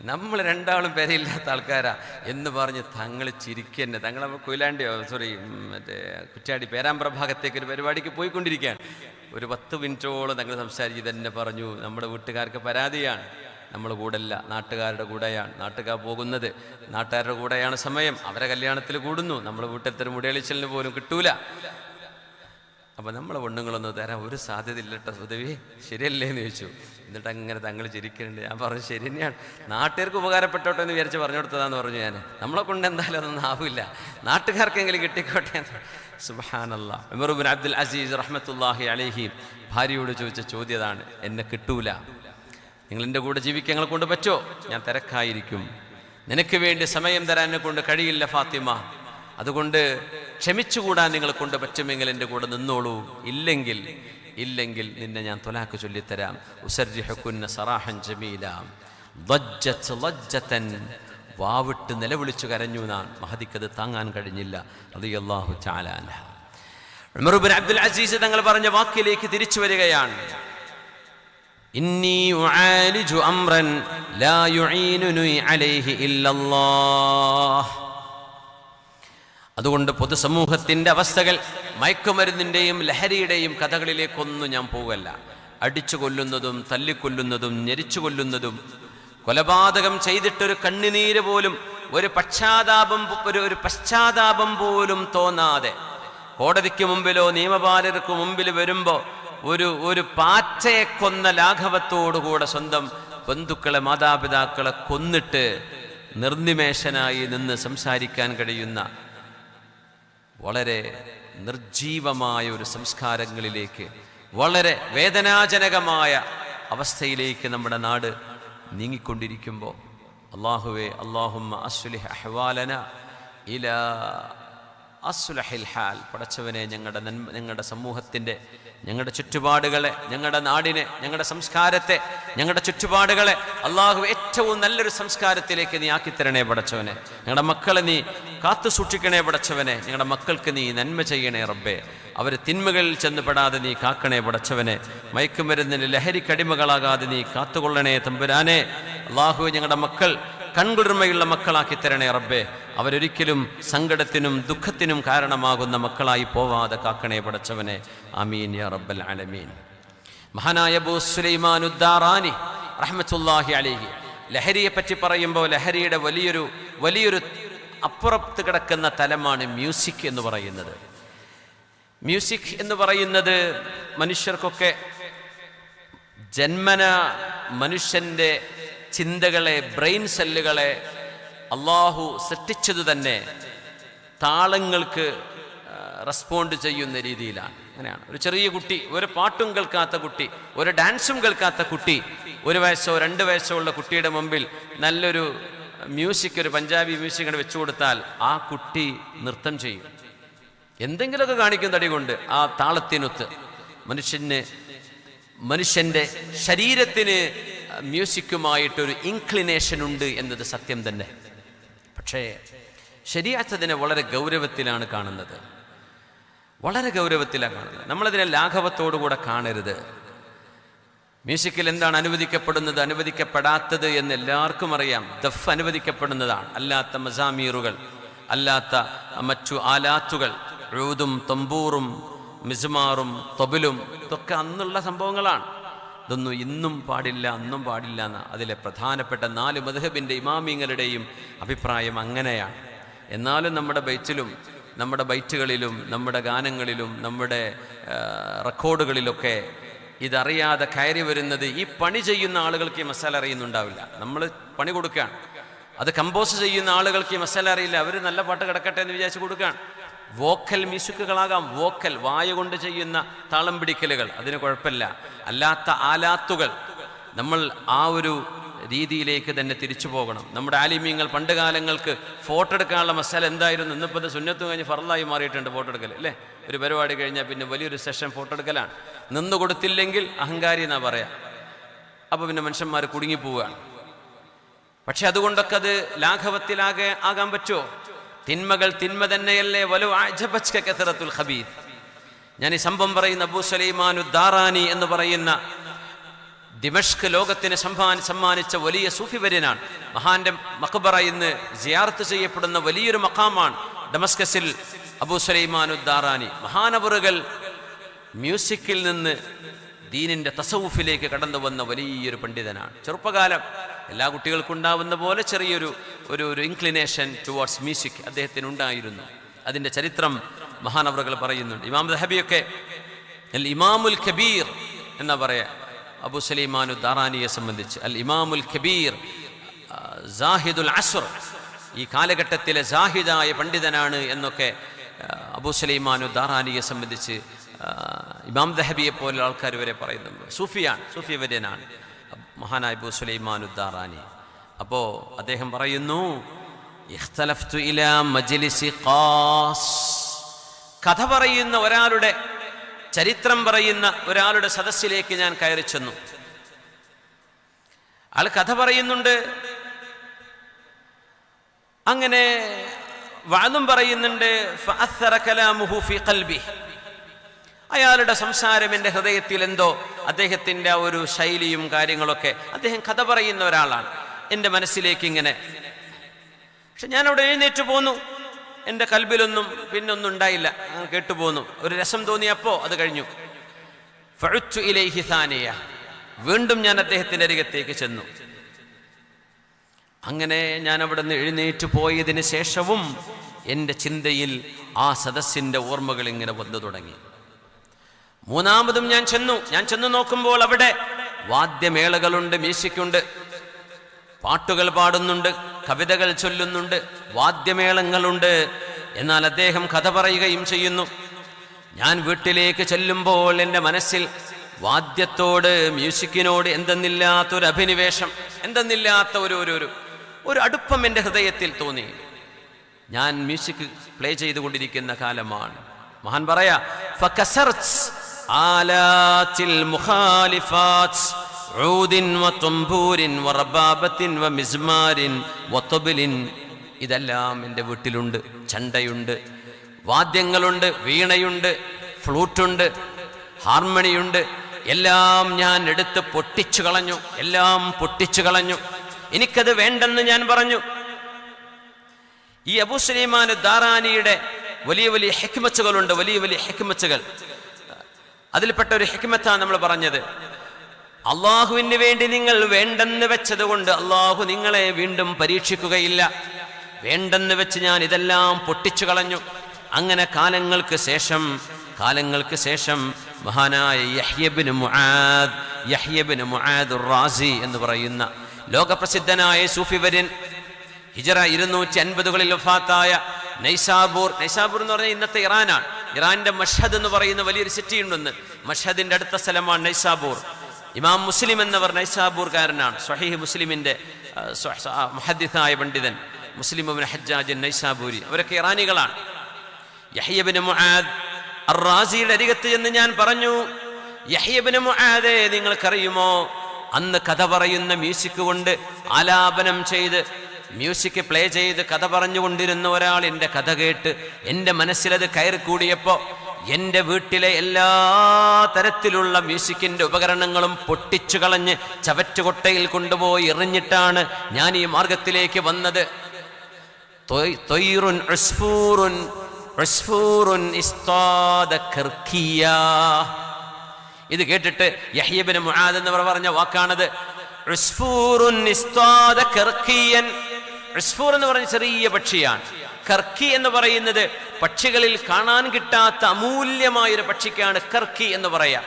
നമ്മൾ 2 ആളും പെരയില്ലാത്ത ആൾക്കാരാ എന്ന് പറഞ്ഞ് തങ്ങൾ ചിരിക്കന്നെ. തങ്ങൾ കൊയിലാണ്ടിയോ മറ്റേ കുറ്റ്യാടി പേരാമ്പ്ര ഭാഗത്തേക്ക് ഒരു പരിപാടിക്ക് പോയിക്കൊണ്ടിരിക്കുകയാണ്. ഒരു 10 മിനിറ്റോളം തങ്ങൾ സംസാരിച്ച് തന്നെ പറഞ്ഞു, നമ്മുടെ വീട്ടുകാർക്ക് പരാതിയാണ്, നമ്മൾ കൂടല്ല, നാട്ടുകാരുടെ കൂടെയാണ്. നാട്ടുകാർ പോകുന്നത് നാട്ടുകാരുടെ കൂടെയാണ് സമയം, അവരെ കല്യാണത്തിൽ കൂടുന്നു, നമ്മുടെ വീട്ടിലത്തെ മുടിയളിച്ചലിന് പോലും കിട്ടൂല. അപ്പം നമ്മളെ പെണ്ണുങ്ങളൊന്നും തരാൻ ഒരു സാധ്യത ഇല്ലട്ടോ പൊതുവേ, ശരിയല്ലേ എന്ന് ചോദിച്ചു. എന്നിട്ട് അങ്ങനെ തങ്ങൾ ചിരിക്കുന്നുണ്ട്. ഞാൻ പറഞ്ഞു, ശരി തന്നെയാണ്, നാട്ടുകാർക്ക് ഉപകാരപ്പെട്ടോട്ടെ എന്ന് വിചാരിച്ച് പറഞ്ഞു കൊടുത്തതാന്ന് പറഞ്ഞു ഞാൻ. നമ്മളെ കൊണ്ട് എന്തായാലും അതൊന്നും ആവില്ല, നാട്ടുകാർക്കെങ്കിലും കിട്ടിക്കോട്ടെ. സുബ്ഹാനല്ലാഹ്. ഉമർ ഇബ്നു അബ്ദുൽ അസീസ് റഹ്മത്തുള്ളാഹി അലൈഹി ഭാര്യയോട് ചോദിച്ച ചോദ്യതാണ്, എന്നെ കിട്ടൂല, നിങ്ങൾ എൻ്റെ കൂടെ ജീവിക്കാൻ നിങ്ങളെ കൊണ്ട് പറ്റുമോ? ഞാൻ തിരക്കായിരിക്കും, നിനക്ക് വേണ്ടി സമയം തരാൻ എന്നെ കൊണ്ട് കഴിയില്ല ഫാത്തിമ, അതുകൊണ്ട് ക്ഷമിച്ചുകൂടാൻ നിങ്ങളെ കൊണ്ട് പറ്റുമെങ്കിൽ എൻ്റെ കൂടെ നിന്നോളൂ, ഇല്ലെങ്കിൽ നിന്നെ ഞാൻ ത്വലാഖ് ചൊല്ലിത്തരാം. ഉസർരിഹുകുന്ന സറാഹൻ ജമീല. ലജ്ജതൻ, വാവിട്ട് നിലവിളിച്ചു കരഞ്ഞു എന്നാണ്. മഹദിക്കത് താങ്ങാൻ കഴിഞ്ഞില്ല റളിയല്ലാഹു തആല അൻഹ. ഉമർ ഇബ്നു അബ്ദുൽ അസീസ് തങ്ങൾ പറഞ്ഞ വാക്കിലേക്ക് തിരിച്ചു വരികയാണ്. ഇന്നി ഉആലിജു അംറൻ ലാ യുഈനുനി അലൈഹി ഇല്ലല്ലാഹ്. അതുകൊണ്ട് പൊതുസമൂഹത്തിൻ്റെ അവസ്ഥകൾ, മയക്കുമരുന്നിൻ്റെയും ലഹരിയുടെയും കഥകളിലേക്കൊന്നും ഞാൻ പോകല്ല. അടിച്ചു കൊല്ലുന്നതും തല്ലിക്കൊല്ലുന്നതും ഞെരിച്ചു കൊല്ലുന്നതും, കൊലപാതകം ചെയ്തിട്ടൊരു കണ്ണുനീര് പോലും, ഒരു പശ്ചാത്താപം പോലും തോന്നാതെ കോടതിക്ക് മുമ്പിലോ നിയമപാലകർക്ക് മുമ്പിൽ വരുമ്പോൾ ഒരു പാറ്റയെ കൊന്ന ലാഘവത്തോടുകൂടെ സ്വന്തം ബന്ധുക്കളെ മാതാപിതാക്കളെ കൊന്നിട്ട് നിർനിമേഷനായി നിന്ന് സംസാരിക്കാൻ കഴിയുന്ന വളരെ നിർജീവമായ ഒരു സംസ്കാരങ്ങളിലേക്ക്, വളരെ വേദനാജനകമായ അവസ്ഥയിലേക്ക് നമ്മുടെ നാട് നീങ്ങിക്കൊണ്ടിരിക്കുമ്പോൾ അല്ലാഹുവേ, അല്ലാഹുമ്മ അസ്ലിഹ് അഹ്വാലന ഇലാ അസ്ലഹിൽ ഹാൽ. പടച്ചവനെ, ഞങ്ങളുടെ സമൂഹത്തിൻ്റെ, ഞങ്ങളുടെ ചുറ്റുപാടുകളെ, ഞങ്ങളുടെ നാടിനെ, ഞങ്ങളുടെ സംസ്കാരത്തെ, ഞങ്ങളുടെ ചുറ്റുപാടുകളെ അല്ലാഹു ഏറ്റവും നല്ലൊരു സംസ്കാരത്തിലേക്ക് നീ ആക്കിത്തരണേ പടച്ചവനെ. ഞങ്ങളുടെ മക്കളെ നീ കാത്തു സൂക്ഷിക്കണേ പടച്ചവനെ. ഞങ്ങളുടെ മക്കൾക്ക് നീ നന്മ ചെയ്യണേ റബ്ബേ. അവർ തിന്മകളിൽ ചെന്നുപെടാതെ നീ കാക്കണേ പടച്ചവനെ. മയക്കുമരുന്നിന് ലഹരിക്കടിമകളാകാതെ നീ കാത്തുകൊള്ളണേ തമ്പുരാനെ. അല്ലാഹുവേ, ഞങ്ങളുടെ മക്കൾ കൺകുളിർമയുള്ള മക്കളാക്കി തരണേ റബ്ബേ. അവരൊരിക്കലും സങ്കടത്തിനും ദുഃഖത്തിനും കാരണമാകുന്ന മക്കളായി പോവാതെ കാക്കണേ പടച്ചവനെ. ആമീൻ യാ റബ്ബൽ ആലമീൻ. മഹാനായ അബൂ സുലൈമാൻ ഉദ്ദാറാനി റഹ്മത്തുള്ളാഹി അലൈഹി ലഹരിയെ പറ്റി പറയുമ്പോൾ ലഹരിയുടെ വലിയൊരു അപ്പുറത്ത് കിടക്കുന്ന തലമാണ് മ്യൂസിക് എന്ന് പറയുന്നത്. മ്യൂസിക് എന്ന് പറയുന്നത് മനുഷ്യർക്കൊക്കെ ജന്മന മനുഷ്യൻ്റെ ചിന്തകളെ, ബ്രെയിൻ സെല്ലുകളെ അള്ളാഹു സൃഷ്ടിച്ചത് തന്നെ താളങ്ങൾക്ക് റെസ്പോണ്ട് ചെയ്യുന്ന രീതിയിലാണ്. അങ്ങനെയാണ്. ഒരു ചെറിയ കുട്ടി, ഒരു പാട്ടും കേൾക്കാത്ത കുട്ടി, ഒരു ഡാൻസും കേൾക്കാത്ത കുട്ടി, 1 വയസ്സോ 2 വയസ്സോ ഉള്ള കുട്ടിയുടെ മുമ്പിൽ നല്ലൊരു മ്യൂസിക്, ഒരു പഞ്ചാബി മ്യൂസിക് വെച്ചു കൊടുത്താൽ ആ കുട്ടി നൃത്തം ചെയ്യും. എന്തെങ്കിലുമൊക്കെ കാണിക്കും തടി കൊണ്ട് ആ താളത്തിനൊത്ത്. മനുഷ്യൻ്റെ ശരീരത്തിന് മ്യൂസിക്കുമായിട്ടൊരു ഇൻക്ലിനേഷൻ ഉണ്ട് എന്നത് സത്യം തന്നെ. പക്ഷേ ശരീഅത്ത് അതിനെ വളരെ ഗൗരവത്തിലാണ് കാണുന്നത്. വളരെ ഗൗരവത്തിലാണ് കാണുന്നത്. നമ്മളതിനെ ലാഘവത്തോടുകൂടെ കാണരുത്. മ്യൂസിക്കിൽ എന്താണ് അനുവദിക്കപ്പെടുന്നത്, അനുവദിക്കപ്പെടാത്തത് എന്ന് എല്ലാവർക്കും അറിയാം. ദഫ് അനുവദിക്കപ്പെടുന്നതാണ്. അല്ലാത്ത മസാമീറുകൾ, അല്ലാത്ത മറ്റു ആലാത്തുകൾ, റൂദും തമ്പൂറും മിസ്മാറും തൊബിലും, ഇതൊക്കെ അന്നുള്ള സംഭവങ്ങളാണ്. ഇതൊന്നും ഇന്നും പാടില്ല, അന്നും പാടില്ല എന്ന അതിലെ പ്രധാനപ്പെട്ട 4 മദ്ഹബിൻ്റെ ഇമാമിങ്ങളുടെയും അഭിപ്രായം അങ്ങനെയാണ്. എന്നാലും നമ്മുടെ ബൈറ്റിലും, നമ്മുടെ ബൈറ്റുകളിലും, നമ്മുടെ ഗാനങ്ങളിലും, നമ്മുടെ റെക്കോർഡുകളിലൊക്കെ ഇതറിയാതെ കയറി വരുന്നത് ഈ പണി ചെയ്യുന്ന ആളുകൾക്ക് ഈ മസാല അറിയുന്നുണ്ടാവില്ല. നമ്മൾ പണി കൊടുക്കുകയാണ്. അത് കമ്പോസ് ചെയ്യുന്ന ആളുകൾക്ക് ഈ മസാല അറിയില്ല. അവർ നല്ല പാട്ട് കിടക്കട്ടെ എന്ന് വിചാരിച്ച് കൊടുക്കുകയാണ്. വോക്കൽ മ്യൂസിക്കുകളാകാം, വോക്കൽ വായ കൊണ്ട് ചെയ്യുന്ന താളം പിടിക്കലുകൾ, അതിന് കുഴപ്പമില്ല. അല്ലാത്ത ആലാത്തുകൾ നമ്മൾ ആ ഒരു രീതിയിലേക്ക് തന്നെ തിരിച്ചു പോകണം. നമ്മുടെ ആലിമീങ്ങൾ പണ്ട് കാലങ്ങൾക്ക് ഫോട്ടോ എടുക്കാനുള്ള മസാല എന്തായിരുന്നു? ഇന്നിപ്പോൾ അത് സുന്നത്ത് കഴിഞ്ഞ് ഫർളായി മാറിയിട്ടുണ്ട് ഫോട്ടോ എടുക്കൽ, അല്ലേ? ഒരു പരിപാടി കഴിഞ്ഞാൽ പിന്നെ വലിയൊരു സെഷൻ ഫോട്ടോ എടുക്കലാണ്. നിന്ന് കൊടുത്തില്ലെങ്കിൽ അഹങ്കാരി എന്നാ പറയാം. അപ്പോൾ പിന്നെ മനുഷ്യന്മാർ കുടുങ്ങിപ്പോവുകയാണ്. പക്ഷെ അതുകൊണ്ടൊക്കെ അത് ആകാൻ പറ്റുമോ? തിന്മകൾ തിന്മ തന്നെയല്ലേ. വലു അഅജബത്ക കസറത്തുൽ ഖബീസ്. ഞാൻ ഈ സംഭവം പറയുന്ന അബൂ സുലൈമാൻ ഉദ്ദാറാനി എന്ന് പറയുന്ന ദിമഷ്ക് ലോകത്തിന് സമ്മാനിച്ച വലിയ സൂഫി വര്യനാണ്. മഹാന്റെ മഖ്ബറ ഇന്ന് സിയാറത്ത് ചെയ്യപ്പെടുന്ന വലിയൊരു മഖാമാണ് ഡമസ്കസിൽ അബൂ സുലൈമാൻ ഉദ്ദാറാനി. മഹാനവറുകൾ മ്യൂസിക്കിൽ നിന്ന് ദീനിന്റെ തസവുഫിലേക്ക് കടന്നു വന്ന വലിയൊരു പണ്ഡിതനാണ്. ചെറുപ്പകാലം എല്ലാ കുട്ടികൾക്കും ഉണ്ടാവുന്ന പോലെ ചെറിയൊരു ഇൻക്ലിനേഷൻ ടുവാർഡ്സ് മ്യൂസിക് അദ്ദേഹത്തിന് ഉണ്ടായിരുന്നു. അതിൻ്റെ ചരിത്രം മഹാനവറുകൾ പറയുന്നുണ്ട്. ഇമാം ദഹബിയൊക്കെ അൽ ഇമാമുൽ കബീർ എന്നാ പറയാ അബൂ സുലൈമാൻ ഉദ്ദാറാനിയെ സംബന്ധിച്ച്. അൽ ഇമാമുൽ കബീർ, സാഹിദുൽ അസ്ർ, ഈ കാലഘട്ടത്തിലെ സാഹിദായ പണ്ഡിതനാണ് എന്നൊക്കെ അബൂ സുലൈമാൻ ഉദ്ദാറാനിയെ സംബന്ധിച്ച് ഇമാം ദഹബിയെ പോലെ ആൾക്കാർ വരെ പറയുന്നുണ്ട്. സൂഫി വര്യനാണ് മഹാനായ അബൂ സുലൈമാൻ ഉദ്ദാറാനി. അപ്പോൾ അദ്ദേഹം പറയുന്നു, ഇഖ്തലഫ്തു ഇലാ മജ്ലിസി ഖാസ്. കഥ പറയുന്ന ഒരാളുടെ, ചരിത്രം പറയുന്ന ഒരാളുടെ സദസ്സിലേക്ക് ഞാൻ കയറി ചെന്നു. ആൾ കഥ പറയുന്നുണ്ട്, അങ്ങനെ വഅദും പറയുന്നുണ്ട്. ഫഅഥറ കലാമുഹു ഫീ ഖൽബി. അയാളുടെ സംസാരം എൻ്റെ ഹൃദയത്തിൽ എന്തോ, അദ്ദേഹത്തിൻ്റെ ആ ഒരു ശൈലിയും കാര്യങ്ങളൊക്കെ, അദ്ദേഹം കഥ പറയുന്ന ഒരാളാണ്, എൻ്റെ മനസ്സിലേക്ക് ഇങ്ങനെ. പക്ഷെ ഞാനവിടെ എഴുന്നേറ്റ് പോന്നു. എൻ്റെ കൽബിലൊന്നും പിന്നൊന്നും ഉണ്ടായില്ല, കേട്ടുപോന്നു. ഒരു രസം തോന്നിയപ്പോൾ അത് കഴിഞ്ഞു. ഫഉത്തു ഇലൈഹി സാനിയ. വീണ്ടും ഞാൻ അദ്ദേഹത്തിൻ്റെ അരികത്തേക്ക് ചെന്നു. അങ്ങനെ ഞാൻ അവിടെ നിന്ന് എഴുന്നേറ്റ് പോയതിന് ശേഷവും എൻ്റെ ചിന്തയിൽ ആ സദസ്സിൻ്റെ ഓർമ്മകൾ ഇങ്ങനെ വന്നു തുടങ്ങി. മൂന്നാമതും ഞാൻ ചെന്നു നോക്കുമ്പോൾ അവിടെ വാദ്യമേളകളുണ്ട്, മ്യൂസിക്കുണ്ട്, പാട്ടുകൾ പാടുന്നുണ്ട്, കവിതകൾ ചൊല്ലുന്നുണ്ട്, വാദ്യമേളങ്ങളുണ്ട്. എന്നാൽ അദ്ദേഹം കഥ പറയുകയും ചെയ്യുന്നു. ഞാൻ വീട്ടിലേക്ക് ചെല്ലുമ്പോൾ എൻ്റെ മനസ്സിൽ വാദ്യത്തോട്, മ്യൂസിക്കിനോട് എന്തെന്നില്ലാത്തൊരു അഭിനിവേശം, എന്തെന്നില്ലാത്ത ഒരു അടുപ്പം എൻ്റെ ഹൃദയത്തിൽ തോന്നി. ഞാൻ മ്യൂസിക് പ്ലേ ചെയ്തുകൊണ്ടിരിക്കുന്ന കാലമാണ്. മഹാൻ പറയാ, ഫകസർത് ആലാത്തിൽ മുഖാലിഫാത്ത് ഊദിൻ വതംബൂരിൻ വറബാബത്തിൻ വമിസ്മാരിൻ വതബ്ലിൻ. ഇതെല്ലാം എൻ്റെ വീട്ടിലുണ്ട്. ചണ്ടയുണ്ട്, വാദ്യങ്ങളുണ്ട്, വീണയുണ്ട്, ഫ്ലൂട്ടുണ്ട്, ഹാർമണിയുണ്ട്. എല്ലാം ഞാൻ എടുത്ത് പൊട്ടിച്ചു കളഞ്ഞു. എല്ലാം പൊട്ടിച്ചു കളഞ്ഞു. എനിക്കത് വേണ്ടെന്ന് ഞാൻ പറഞ്ഞു. ഈ അബൂ സുലൈമാൻ ദാറാനിയുടെ വലിയ വലിയ ഹിക്മത്തുകളുണ്ട്, വലിയ വലിയ ഹിക്മത്തുകൾ. അതിൽപ്പെട്ട ഒരു ഹിക്മത്താണ് നമ്മൾ പറഞ്ഞത്. അള്ളാഹുവിന് വേണ്ടി നിങ്ങൾ വേണ്ടെന്ന് വെച്ചത് കൊണ്ട് അള്ളാഹു നിങ്ങളെ വീണ്ടും പരീക്ഷിക്കുകയില്ല. വേണ്ടെന്ന് വെച്ച് ഞാൻ ഇതെല്ലാം പൊട്ടിച്ചു കളഞ്ഞു. അങ്ങനെ കാലങ്ങൾക്ക് ശേഷം മഹാനായ യഹ്യ ഇബ്നു മുആദ് റാസി എന്ന് പറയുന്ന ലോകപ്രസിദ്ധനായ സൂഫി വര്യൻ, ഹിജറ 250കളിൽ വഫാത്തായ നൈസാബൂർ എന്ന് പറഞ്ഞാൽ ഇന്നത്തെ ഇറാനാണ്. ഇറാന്റെ മഷ്ഹദ് എന്ന് പറയുന്ന വലിയൊരു സിറ്റി ഉണ്ടെന്ന്. മഷ്ഹദിന്റെ അടുത്ത സ്ഥലമാണ് നൈസാബൂർ. ഇമാം മുസ്ലിം എന്നവർ നൈസാബൂർകാരനാണ്. സ്വഹീഹ് മുസ്ലിമിന്റെ മുഹദ്ദിസായ പണ്ഡിതൻ മുസ്ലിം ഇബ്നു ഹജ്ജാജ് നൈസാബൂരി. അവരൊക്കെ ഇറാനികളാണ്. യഹ്യ ഇബ്നു മുആദ് അർ-റാസിയുടെ അരികത്ത് എന്ന് ഞാൻ പറഞ്ഞു, യഹ്യ ഇബ്നു മുആദേ, നിങ്ങൾക്കറിയുമോ അന്ന് കഥ പറയുന്ന മ്യൂസിക് കൊണ്ട് ആലാപനം ചെയ്ത് മ്യൂസിക് പ്ലേ ചെയ്ത് കഥ പറഞ്ഞുകൊണ്ടിരുന്ന ഒരാൾ എൻ്റെ കഥ കേട്ട് എൻ്റെ മനസ്സിലത് കയറി കൂടിയപ്പോ എൻ്റെ വീട്ടിലെ എല്ലാ തരത്തിലുള്ള മ്യൂസിക്കിന്റെ ഉപകരണങ്ങളും പൊട്ടിച്ചു കളഞ്ഞ് ചവറ്റുകൊട്ടയിൽ കൊണ്ടുപോയി എറിഞ്ഞിട്ടാണ് ഞാൻ ഈ മാർഗത്തിലേക്ക് വന്നത്. ഇത് കേട്ടിട്ട് യഹ്യ ഇബ്നു മുആദ് എന്നവർ പറഞ്ഞ വാക്കാണത്. ഉസ്ഫൂർ എന്ന് പറഞ്ഞ ചെറിയ പക്ഷിയാണ്. കർക്കി എന്ന് പറയുന്നത് പക്ഷികളിൽ കാണാൻ കിട്ടാത്ത അമൂല്യമായൊരു പക്ഷിക്കാണ് കർക്കി എന്ന് പറയാ.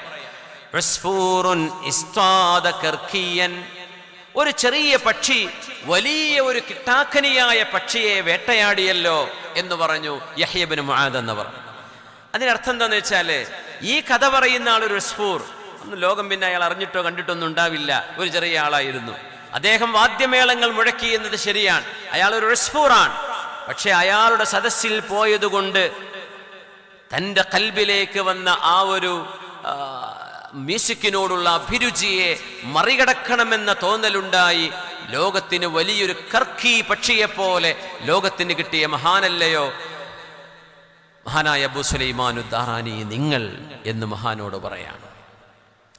ഒരു ചെറിയ പക്ഷി വലിയ ഒരു കിട്ടാക്കനിയായ പക്ഷിയെ വേട്ടയാടിയല്ലോ എന്ന് പറഞ്ഞു യഹ്യ ഇബ്നു മുആദ് എന്നവർ. അതിനർത്ഥം എന്താന്ന് വെച്ചാല് ഈ കഥ പറയുന്ന ആളൊരു ഉസ്ഫൂർ. ഒന്നും ലോകം പിന്നെ അയാൾ അറിഞ്ഞിട്ടോ കണ്ടിട്ടൊന്നും ഉണ്ടാവില്ല. ഒരു ചെറിയ ആളായിരുന്നു. അദ്ദേഹം വാദ്യമേളങ്ങൾ മുഴക്കി എന്നത് ശരിയാണ്. അയാൾ ഒരു ഉസ്ഫൂറാണ്. പക്ഷെ അയാളുടെ സദസ്സിൽ പോയതുകൊണ്ട് തൻ്റെ കൽബിലേക്ക് വന്ന ആ ഒരു മ്യൂസിക്കിനോടുള്ള അഭിരുചിയെ മറികടക്കണമെന്ന തോന്നലുണ്ടായി. ലോകത്തിന് വലിയൊരു കർക്കി പക്ഷിയെപ്പോലെ ലോകത്തിന് കിട്ടിയ മഹാനല്ലയോ മഹാനായ അബൂ സുലൈമാൻ ദാറാനി നിങ്ങൾ എന്ന് മഹാനോട് പറയാണ്.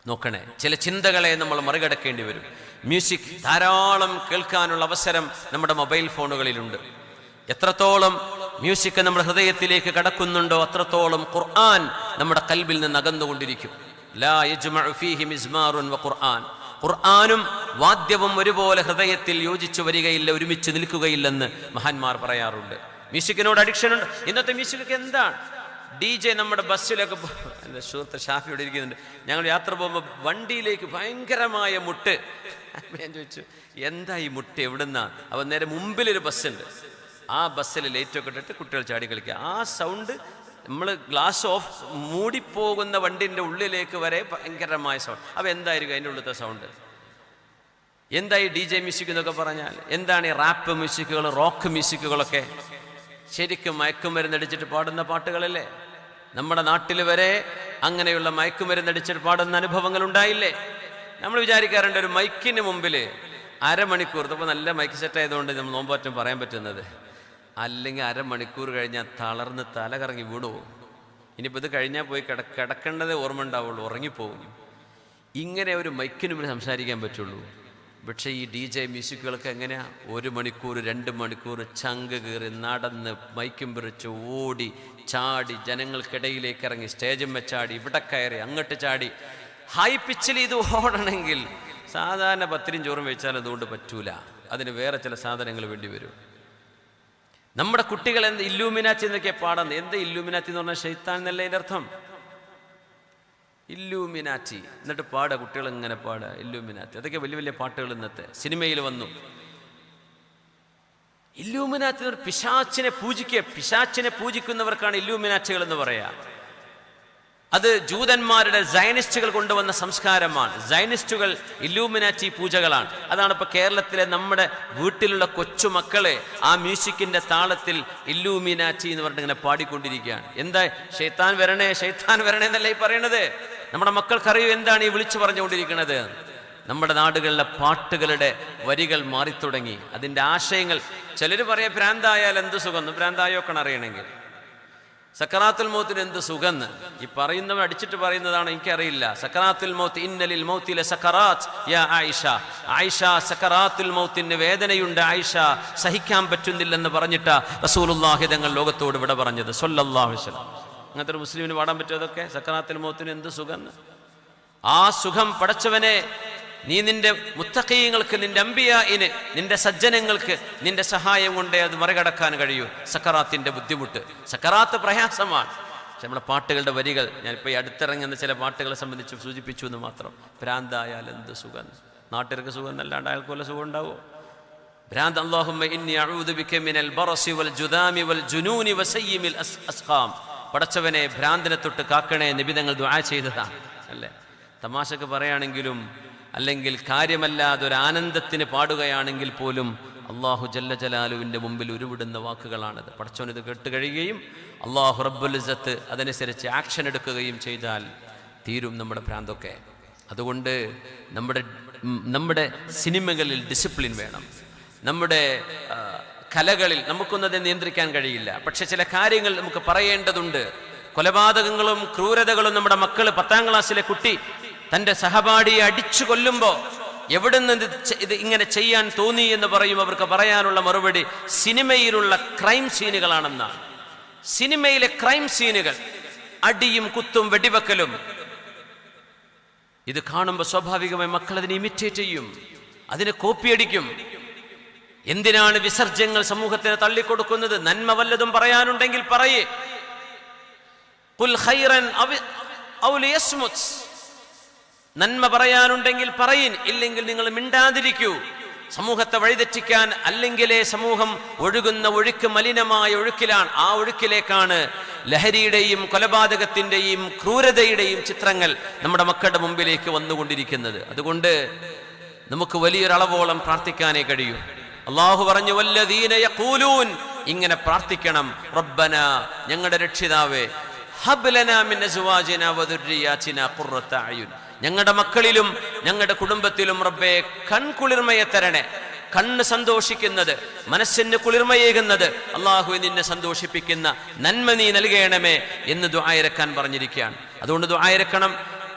നോക്കണേ, ചില ചിന്തകളെ നമ്മൾ മറികടക്കേണ്ടി വരും. മ്യൂസിക് ധാരാളം കേൾക്കാനുള്ള അവസരം നമ്മുടെ മൊബൈൽ ഫോണുകളിലുണ്ട്. എത്രത്തോളം മ്യൂസിക് നമ്മുടെ ഹൃദയത്തിലേക്ക് കടക്കുന്നുണ്ടോ അത്രത്തോളം ഖുർആൻ നമ്മുടെ കൽബിൽ നിന്ന് അകന്നുകൊണ്ടിരിക്കും. ലാ യജ്മഉ ഫീഹി മിസ്മാറുൻ വ ഖുർആൻ. ഖുർആനും വാദ്യവും ഒരുപോലെ ഹൃദയത്തിൽ യോജിച്ചു വരികയില്ല, ഒരുമിച്ച് നിൽക്കുകയില്ലെന്ന് മഹാന്മാർ പറയാറുണ്ട്. മ്യൂസിക്കിനോട് അഡിക്ഷൻ ഉണ്ട്. ഇന്നത്തെ മ്യൂസിക്കൊക്കെ എന്താണ്? DJ നമ്മുടെ ബസ്സിലൊക്കെ, എൻ്റെ സുഹൃത്ത് ഷാഫി ഇവിടെ ഇരിക്കുന്നുണ്ട്, ഞങ്ങൾ യാത്ര പോകുമ്പോൾ വണ്ടിയിലേക്ക് ഭയങ്കരമായ മുട്ട്. ഞാൻ ചോദിച്ചു എന്താ ഈ മുട്ട് എവിടുന്നാ? അവൻ നേരെ മുമ്പിലൊരു ബസ്സുണ്ട്, ആ ബസ്സിൽ ലൈറ്റൊക്കെ ഇട്ടിട്ട് കുട്ടികൾ ചാടി കളിക്കുക. ആ സൗണ്ട് നമ്മൾ ഗ്ലാസ് ഓഫ് മൂടിപ്പോകുന്ന വണ്ടിൻ്റെ ഉള്ളിലേക്ക് വരെ ഭയങ്കരമായ സൗണ്ട്. അപ്പോൾ എന്തായിരിക്കും അതിൻ്റെ ഉള്ളിലത്തെ സൗണ്ട്? എന്താ ഈ DJ മ്യൂസിക് എന്നൊക്കെ പറഞ്ഞാൽ എന്താണ്? ഈ റാപ്പ് മ്യൂസിക്കുകൾ, റോക്ക് മ്യൂസിക്കുകളൊക്കെ ശരിക്കും മയക്കുമരുന്നടിച്ചിട്ട് പാടുന്ന പാട്ടുകളല്ലേ? നമ്മുടെ നാട്ടിൽ വരെ അങ്ങനെയുള്ള മയക്കുമരുന്നടിച്ചിട്ട് പാടുന്ന അനുഭവങ്ങൾ ഉണ്ടായില്ലേ? നമ്മൾ വിചാരിക്കാറുണ്ട് ഒരു മൈക്കിന് മുമ്പിൽ അരമണിക്കൂർ, ഇപ്പോൾ നല്ല മൈക്ക് സെറ്റ് ആയതുകൊണ്ട് നമ്മൾ നോമ്പറ്റം പറയാൻ പറ്റുന്നത്, അല്ലെങ്കിൽ അരമണിക്കൂർ കഴിഞ്ഞാൽ തളർന്ന് തല കറങ്ങി വീണു. ഇനിയിപ്പോൾ ഇത് കഴിഞ്ഞാൽ പോയി കിടക്കേണ്ടതേ ഓർമ്മ ഉണ്ടാവുള്ളൂ, ഉറങ്ങിപ്പോകും. ഇങ്ങനെ ഒരു മൈക്കിന് മുമ്പിൽ സംസാരിക്കാൻ പറ്റുള്ളൂ. പക്ഷേ ഈ DJ മ്യൂസിക്കുകൾക്ക് എങ്ങനെയാ? 1 മണിക്കൂർ 2 മണിക്കൂർ ചങ്ക് കീറി നടന്ന് മൈക്കും പിറിച്ച് ഓടി ചാടി ജനങ്ങൾക്കിടയിലേക്ക് ഇറങ്ങി സ്റ്റേജും വെച്ചാടി, ഇവിടെ കയറി അങ്ങോട്ട് ചാടി. ഹൈ പിച്ചിൽ ഇത് ഓടണമെങ്കിൽ സാധാരണ പത്തിരിയും ചോറും വെച്ചാൽ അതുകൊണ്ട് പറ്റൂല. അതിന് വേറെ ചില സാധനങ്ങൾ വേണ്ടി വരും. നമ്മുടെ കുട്ടികൾ എന്ത് ഇല്ലൂമിനാറ്റി എന്നൊക്കെ പാടുന്നത്? എന്താ ഇല്ലൂമിനാറ്റി എന്ന് പറഞ്ഞാൽ? ശൈത്താൻ എന്നല്ലേ അതിൻ്റെ അർത്ഥം? ഇല്ലൂമിനാറ്റി എന്നിട്ട് പാടുക, കുട്ടികൾ ഇങ്ങനെ പാടുക ഇല്ലൂമിനാറ്റി. അതൊക്കെ വലിയ വലിയ പാട്ടുകൾ ഇന്നത്തെ സിനിമയിൽ വന്നു. ഇല്ലൂമിനാറ്റി പിശാച്ചിനെ പൂജിക്കുന്നവർക്കാണ് ഇല്ലൂമിനാറ്റികൾ എന്ന് പറയാ. അത് ജൂതന്മാരുടെ സയനിസ്റ്റുകൾ കൊണ്ടുവന്ന സംസ്കാരമാണ്. സയനിസ്റ്റുകൾ ഇല്ലൂമിനാറ്റി പൂജകളാണ്. അതാണ് ഇപ്പൊ കേരളത്തിലെ നമ്മുടെ വീട്ടിലുള്ള കൊച്ചുമക്കളെ ആ മ്യൂസിക്കിന്റെ താളത്തിൽ ഇല്ലൂമിനാറ്റി എന്ന് പറഞ്ഞിട്ട് ഇങ്ങനെ പാടിക്കൊണ്ടിരിക്കുകയാണ്. എന്താ? ശൈത്താൻ വരണേ, ശൈത്താൻ വരണേ എന്നല്ലേ ഈ പറയണത്? നമ്മുടെ മക്കൾക്കറിയൂ എന്താണ് ഈ വിളിച്ചു പറഞ്ഞുകൊണ്ടിരിക്കുന്നത്. നമ്മുടെ നാടുകളിലെ പാട്ടുകളുടെ വരികൾ മാറിത്തുടങ്ങി. അതിൻ്റെ ആശയങ്ങൾ ചിലർ പറയാം ഭ്രാന്തായാൽ എന്ത് സുഖം, ഭ്രാന്തായോക്കണം അറിയണമെങ്കിൽ. സക്കറാത്തുൽ മൗത്തിന് എന്ത് സുഖന്ന് ഈ പറയുന്നവൻ അടിച്ചിട്ട് പറയുന്നതാണ്, എനിക്കറിയില്ല. സക്കറാത്തുൽ മൗത്ത് ഇന്നലിൽ മൗത്തിലെ സക്കറാത്ത് യാ ആയിഷ, ആയിഷ സക്കറാത്തുൽ മൗത്തിന് വേദനയുണ്ട്, ആയിഷ സഹിക്കാൻ പറ്റുന്നില്ലെന്ന് പറഞ്ഞിട്ടാ റസൂലുള്ളാഹി തങ്ങൾ ലോകത്തോട് ഇവിടെ പറഞ്ഞത് സ്വല്ലല്ലാഹു അലൈഹി വസല്ലം. അങ്ങനത്തെ ഒരു മുസ്ലിമിന് പാടാൻ പറ്റുമതൊക്കെ? സക്കറാത്തുൽ മൗത്തിന് എന്ത് സുഖന്ന്. ആ സുഖം പടച്ചവനെ നീ നിന്റെ മുത്തഖീങ്ങൾക്ക്, നിന്റെ അംബിയാഇന്, നിന്റെ സജ്ജനങ്ങൾക്ക് നിന്റെ സഹായം കൊണ്ടേ അത് മറികടക്കാൻ കഴിയൂ. സക്കറാത്തിന്റെ ബുദ്ധിമുട്ട്, സക്കറാത്ത് പ്രയാസമാണ്. പക്ഷെ നമ്മുടെ പാട്ടുകളുടെ വരികൾ, ഞാനിപ്പോൾ ഈ അടുത്തിറങ്ങുന്ന ചില പാട്ടുകളെ സംബന്ധിച്ച് സൂചിപ്പിച്ചു എന്ന് മാത്രം. ഭ്രാന്തായാൽ എന്ത് സുഖം, നാട്ടുകാർക്ക് സുഖം എന്നല്ലാണ്ട് അയാൾക്ക് വല്ല സുഖം ഉണ്ടാവോ? ഭ്രാന്ത്. അല്ലാഹുമ്മ ഇന്നി അഊദു ബിക മിനൽ ബറസി വൽ ജുദാമി വൽ ജുനൂനി വസയ്യിമിൽ അസ്ഖാം. പടച്ചവനെ ഭ്രാന്തിനെ തൊട്ട് കാക്കണേ നബി തങ്ങൾ ദുആ ചെയ്തതാണ് അല്ലേ? തമാശക്ക് പറയുകയാണെങ്കിലും അല്ലെങ്കിൽ കാര്യമല്ലാതെ ഒരു ആനന്ദത്തിന് പാടുകയാണെങ്കിൽ പോലും അള്ളാഹു ജല്ല ജലാലുവിൻ്റെ മുമ്പിൽ ഉരുവിടുന്ന വാക്കുകളാണത്. പടച്ചവൻ ഇത് കേട്ട് കഴിയുകയും അള്ളാഹു റബ്ബുൽ ഇസ്സത്ത് അതനുസരിച്ച് ആക്ഷൻ എടുക്കുകയും ചെയ്താൽ തീരും നമ്മുടെ ഭ്രാന്തൊക്കെ. അതുകൊണ്ട് നമ്മുടെ സിനിമകളിൽ ഡിസിപ്ലിൻ വേണം. നമ്മുടെ കലകളിൽ നമുക്കൊന്നത് നിയന്ത്രിക്കാൻ കഴിയില്ല, പക്ഷെ ചില കാര്യങ്ങൾ നമുക്ക് പറയേണ്ടതുണ്ട്. കൊലപാതകങ്ങളും ക്രൂരതകളും നമ്മുടെ മക്കൾ, 10ാം ക്ലാസ്സിലെ കുട്ടി തൻ്റെ സഹപാഠിയെ അടിച്ചു കൊല്ലുമ്പോൾ എവിടെ നിന്ന് ഇത് ഇങ്ങനെ ചെയ്യാൻ തോന്നി എന്ന് പറയും. അവർക്ക് പറയാനുള്ള മറുപടി സിനിമയിലുള്ള ക്രൈം സീനുകളാണെന്നാണ്. സിനിമയിലെ ക്രൈം സീനുകൾ, അടിയും കുത്തും വെടിവെക്കലും, ഇത് കാണുമ്പോൾ സ്വാഭാവികമായി മക്കൾ അതിനെ ഇമിറ്റേറ്റ് ചെയ്യും, അതിനെ കോപ്പിയടിക്കും. എന്തിനാണ് വിസർജ്യങ്ങൾ സമൂഹത്തിന് തള്ളിക്കൊടുക്കുന്നത്? നന്മ വല്ലതും പറയാനുണ്ടെങ്കിൽ പറയേ. ഖുൽ ഖൈറൻ ഔ ലിയസ്മുത്. നന്മ പറയാനുണ്ടെങ്കിൽ പറയിൻ, ഇല്ലെങ്കിൽ നിങ്ങൾ മിണ്ടാതിരിക്കൂ. സമൂഹത്തെ വഴിതെറ്റിക്കാൻ അല്ലെങ്കിലേ സമൂഹം ഒഴുകുന്ന ഒഴുക്ക് മലിനമായ ഒഴുക്കിലാണ്. ആ ഒഴുക്കിലേക്കാണ് ലഹരിയുടെയും കൊലപാതകത്തിൻ്റെയും ക്രൂരതയുടെയും ചിത്രങ്ങൾ നമ്മുടെ മക്കളുടെ മുമ്പിലേക്ക് വന്നുകൊണ്ടിരിക്കുന്നത്. അതുകൊണ്ട് നമുക്ക് വലിയൊരളവോളം പ്രാർത്ഥിക്കാനേ കഴിയൂ. അള്ളാഹു പറഞ്ഞു വല്ലദീന യഖൂലൂൻ, ഇങ്ങനെ പ്രാർത്ഥിക്കണം. റബ്ബന, ഞങ്ങളുടെ രക്ഷിതാവേ, ഹബ് ലനാ മിൻ അസ്വാജിനാ വദുർരിയാതിനാ ഖുർറത അയുൻ, ഞങ്ങളുടെ മക്കളിലും ഞങ്ങളുടെ കുടുംബത്തിലും റബ്ബേ കൺകുളിർമയെ തരണേ. കണ്ണ് സന്തോഷിക്കുന്നത്, മനസ്സിന് കുളിർമയേകുന്നത്, അള്ളാഹു നിന്നെ സന്തോഷിപ്പിക്കുന്ന നന്മ നീ നൽകണമേ എന്ന് ദുആയിരക്കാൻ പറഞ്ഞിരിക്കുകയാണ്. അതുകൊണ്ട് ദുആയിരക്കണം.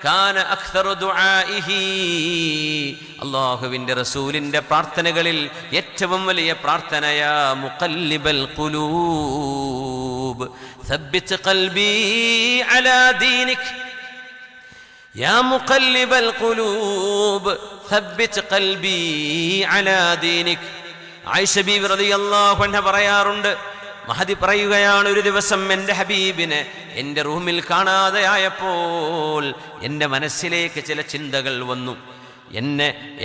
കാന അക്സറു ദുആഇഹി, അല്ലാഹുവിൻ്റെ റസൂലിൻ്റെ പ്രാർത്ഥനകളിൽ ഏറ്റവും വലിയ പ്രാർത്ഥനയാ മുഖല്ലിബൽ ഖുലൂബ് സബ്ബിത് ഖൽബി അലാ ദീനിക്, യാ മുഖല്ലിബൽ ഖുലൂബ് സബ്ബിത് ഖൽബി അലാ ദീനിക്. ആയിഷ ബീവി റളിയല്ലാഹു അൻഹ പറയാറുണ്ട്, മഹദി പറയുകയാണ്, ഒരു ദിവസം എൻ്റെ ഹബീബിനെ എൻ്റെ റൂമിൽ കാണാതെയായപ്പോൾ എൻ്റെ മനസ്സിലേക്ക് ചില ചിന്തകൾ വന്നു.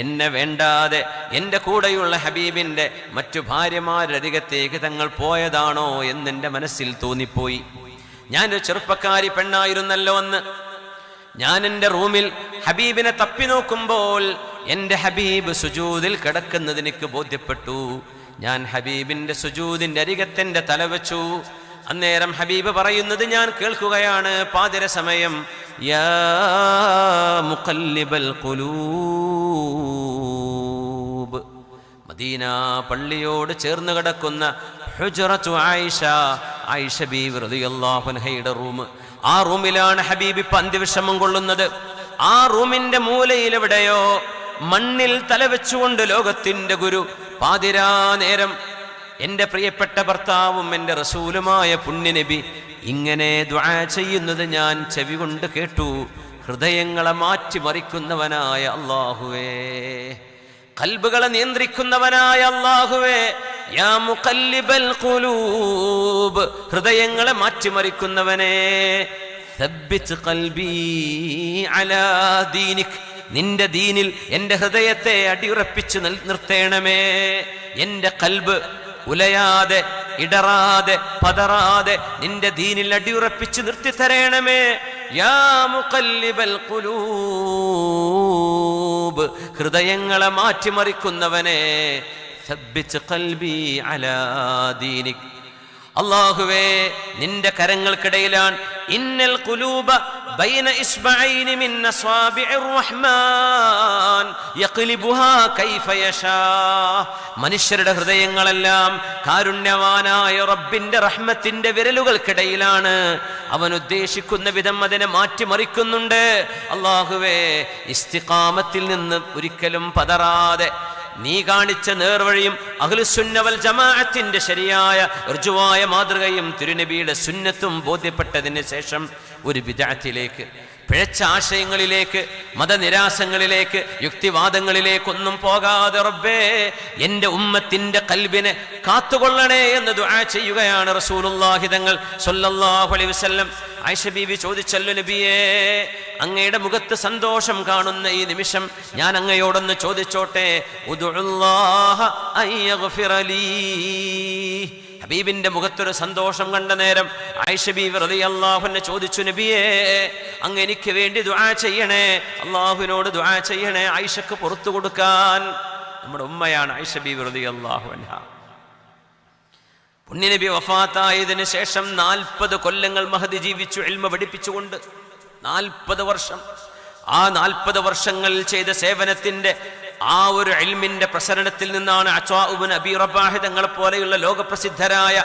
എന്നെ വേണ്ടാതെ എൻ്റെ കൂടെയുള്ള ഹബീബിൻ്റെ മറ്റു ഭാര്യമാരരികത്തേക്ക് തങ്ങൾ പോയതാണോ എന്നെൻ്റെ മനസ്സിൽ തോന്നിപ്പോയി. ഞാനൊരു ചെറുപ്പക്കാരി പെണ്ണായിരുന്നല്ലോ അന്ന്. ഞാൻ എൻ്റെ റൂമിൽ ഹബീബിനെ തപ്പി നോക്കുമ്പോൾ എൻ്റെ ഹബീബ് സുജൂദിൽ കിടക്കുന്നത് എനിക്ക് ബോധ്യപ്പെട്ടു. ഞാൻ ഹബീബിൻ്റെ സുജൂദിൻ്റെ അരികത്തെൻ്റെ തല വെച്ചു. അന്നേരം ഹബീബ് പറയുന്നത് ഞാൻ കേൾക്കുകയാണ്, പാതിര സമയം, യാ മുഖല്ലിബൽ ഖുലൂബ്. മദീന പള്ളിയോട് ചേർന്ന് കിടക്കുന്ന ഹുജ്റത്തു ആയിഷ, ആയിഷ ബീവി റളിയല്ലാഹു അൻഹയുടെ റൂം. ആ റൂമിലാണ് ഹബീബ് ഇപ്പം അന്ത്യവിഷമം കൊള്ളുന്നത്. ആ റൂമിന്റെ മൂലയിൽ എവിടെയോ മണ്ണിൽ തലവെച്ചുകൊണ്ട് ലോകത്തിന്റെ ഗുരു പാതിരാ നേരം എൻ്റെ പ്രിയപ്പെട്ട ഭർത്താവും എൻ്റെ റസൂലുമായ പുണ്യനബി ഇങ്ങനെ ദുആ ചെയ്യുന്നത് ഞാൻ ചെവി കൊണ്ട് കേട്ടു. ഹൃദയങ്ങളെ മാറ്റിമറിക്കുന്നവനായ അല്ലാഹുവേ, ഖൽബുകളെ നിയന്ത്രിക്കുന്നവനായ അല്ലാഹുവേ, യാ മുഖല്ലിബൽ ഖുലൂബ്, ഹൃദയങ്ങളെ മാറ്റിമറിക്കുന്നവനേ, സബ്ബിത് ഖൽബി അലാ ദീനിക്, നിന്റെ ദീനിൽ എൻ്റെ ഹൃദയത്തെ അടിയുറപ്പിച്ച് നിർത്തേണമേ. എൻ്റെ ഖൽബ് ഉലയാതെ ഇടറാതെ പതറാതെ നിന്റെ ദീനിൽ അടിയുറപ്പിച്ച് നിർത്തിത്തരേണമേ. യാ മുഖല്ലിബൽ ഖുലൂബ്, ഹൃദയങ്ങളെ മാറ്റിമറിക്കുന്നവനെ, സബ്ബിത് ഖൽബി അലാ ദീനിക്. അല്ലാഹുവേ, നിന്റെ കരങ്ങൾക്കിടയിലാണ് ഇന്നൽ ഖുലൂബ ബൈന ഇസ്ബഅൈനി മിൻ അസ്വാബിഇർ റഹ്മാൻ യഖ്ലിബുഹാ കൈഫ യശാ. മനുഷ്യരുടെ ഹൃദയങ്ങളെല്ലാം കാരുണ്യവാനായ റബ്ബിന്റെ റഹ്മത്തിന്റെ വിരലുകൾക്കിടയിലാണ്. അവൻ ഉദ്ദേശിക്കുന്ന വിധം അതിനെ മാറ്റിമറിക്കുന്നുണ്ട്. അല്ലാഹുവേ, ഇസ്തിഖാമത്തിൽ നിന്ന് ഒരിക്കലും പതറാതെ നീ കാണിച്ച നേർവഴിയും അഹ്ലുസുന്ന വൽ ജമാഅത്തിന്റെ ശരിയായ ഋജുവായ മാതൃകയും തിരുനബിയുടെ സുന്നത്തും ബോധ്യപ്പെട്ടതിന് ശേഷം ഒരു ബിദ്അത്തിലേക്ക്, പിഴച്ച ആശയങ്ങളിലേക്ക്, മതനിരാസങ്ങളിലേക്ക്, യുക്തിവാദങ്ങളിലേക്കൊന്നും പോകാതെ റബ്ബേ എൻ്റെ ഉമ്മത്തിന്റെ ഖൽബിനെ കാത്തുകൊള്ളണേ എന്ന് ദുആ ചെയ്യുകയാണ് റസൂലുള്ളാഹി തങ്ങൾ സ്വല്ലല്ലാഹു അലൈഹി വസല്ലം. ആയിഷ ബീവി ചോദിച്ചല്ലോ, നബിയേ, അങ്ങയുടെ മുഖത്ത് സന്തോഷം കാണുന്ന ഈ നിമിഷം ഞാൻ അങ്ങയോടൊന്ന് ചോദിച്ചോട്ടെ, ഉദ്ഉല്ലാഹ അയ്യഗ്ഫിറ ലീ. ഹബീബിന്റെ മുഖത്തൊരു സന്തോഷം കണ്ട നേരം ആയിഷ ബീവി റളിയല്ലാഹു അൻഹ ചോദിച്ചു, നബിയേ, അങ്ങ് എനിക്ക് വേണ്ടി ദുആ ചെയ്യണേ, അല്ലാഹുവിനോട് ദുആ ചെയ്യണേ ആയിഷക്ക് പുറത്തു കൊടുക്കാൻ. നമ്മുടെ ഉമ്മയാണ് ആയിഷ ബീവി റളിയല്ലാഹു അൻഹ. പുണ്യനബി വഫാത്തായതിനു ശേഷം 40 കൊല്ലങ്ങൾ മഹദി ജീവിച്ചു, ഇൽമ പഠിപ്പിച്ചുകൊണ്ട്. 40 വർഷം. ആ 40 വർഷങ്ങളിൽ ചെയ്ത സേവനത്തിന്റെ ആ ഒരു ഇൽമിന്റെ പ്രസരണത്തിൽ നിന്നാണ് അത്വാ ഇബ്നു അബീ റബാഹ് തങ്ങളെ പോലെയുള്ള ലോകപ്രസിദ്ധരായ